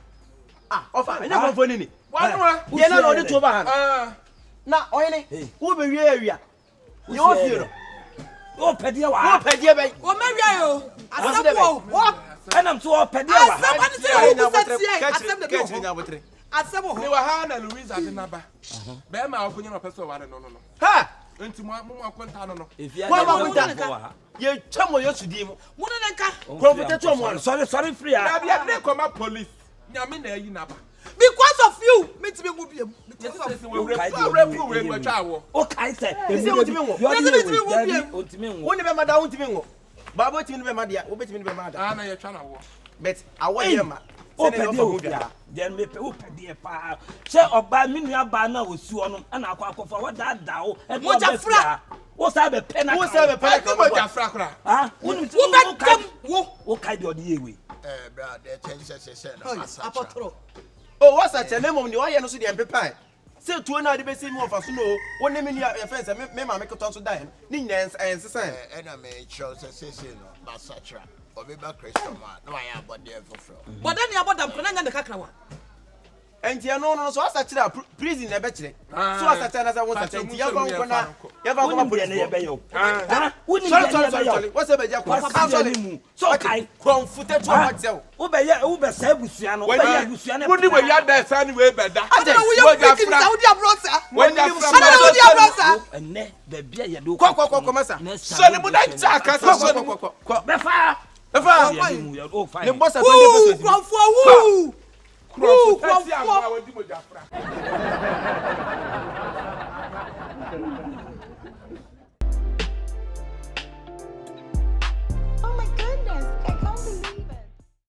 Offer, I never phone in. One, you're not on the two hand. Now, only who be your area. Your funeral. Oh, Pedia, what maybe I walk. And I'm so Pedia. At some of Hannah Louisa and Naba. Bear my opinion of person. No. Ha! Into my Quantano. If you are you chum your to one. Sorry, free. I never come up police. Yamina, you know. Because of you, meet me will be a child. Okay, sir. One of my down to me. Babo to me, my dear, obey me, my mother. I'm a channel. But I want him. Then me pay dear pa. Say oba mi nua ba na osu onu na akwa for what that dawo e mo jafra. Wo say be pen na. Wo say be pen na mo jafra kra. Ah, wo kai de odi ewe. Bra, the tension say no apotro. Oh, what's that name of the why no so dey pepa. Say to na dey be see me of aso no. Wo ne me ni e fence me ma me koton so dan. Ni nyans ensesan. Na me show say no masatra. Obeba Christian man, no I am but there for. But then you about them konanya the kakrawa. And you no so as a prison na betire. So as a as I want to you go kona. You go come put na be yo. Sorry. What's the beja? So kai confrontation to what you. Wo be ya wo be say busua no. Wo be ya busua na. Wo ni we ya da say ni we be da. Wo ja fra. Wo dia brosa. Wo dia brosa. Enne be bia ye do. Ko masa. So ni mo da jaka so ni. Be fa. Oh, fine. The boss has woo!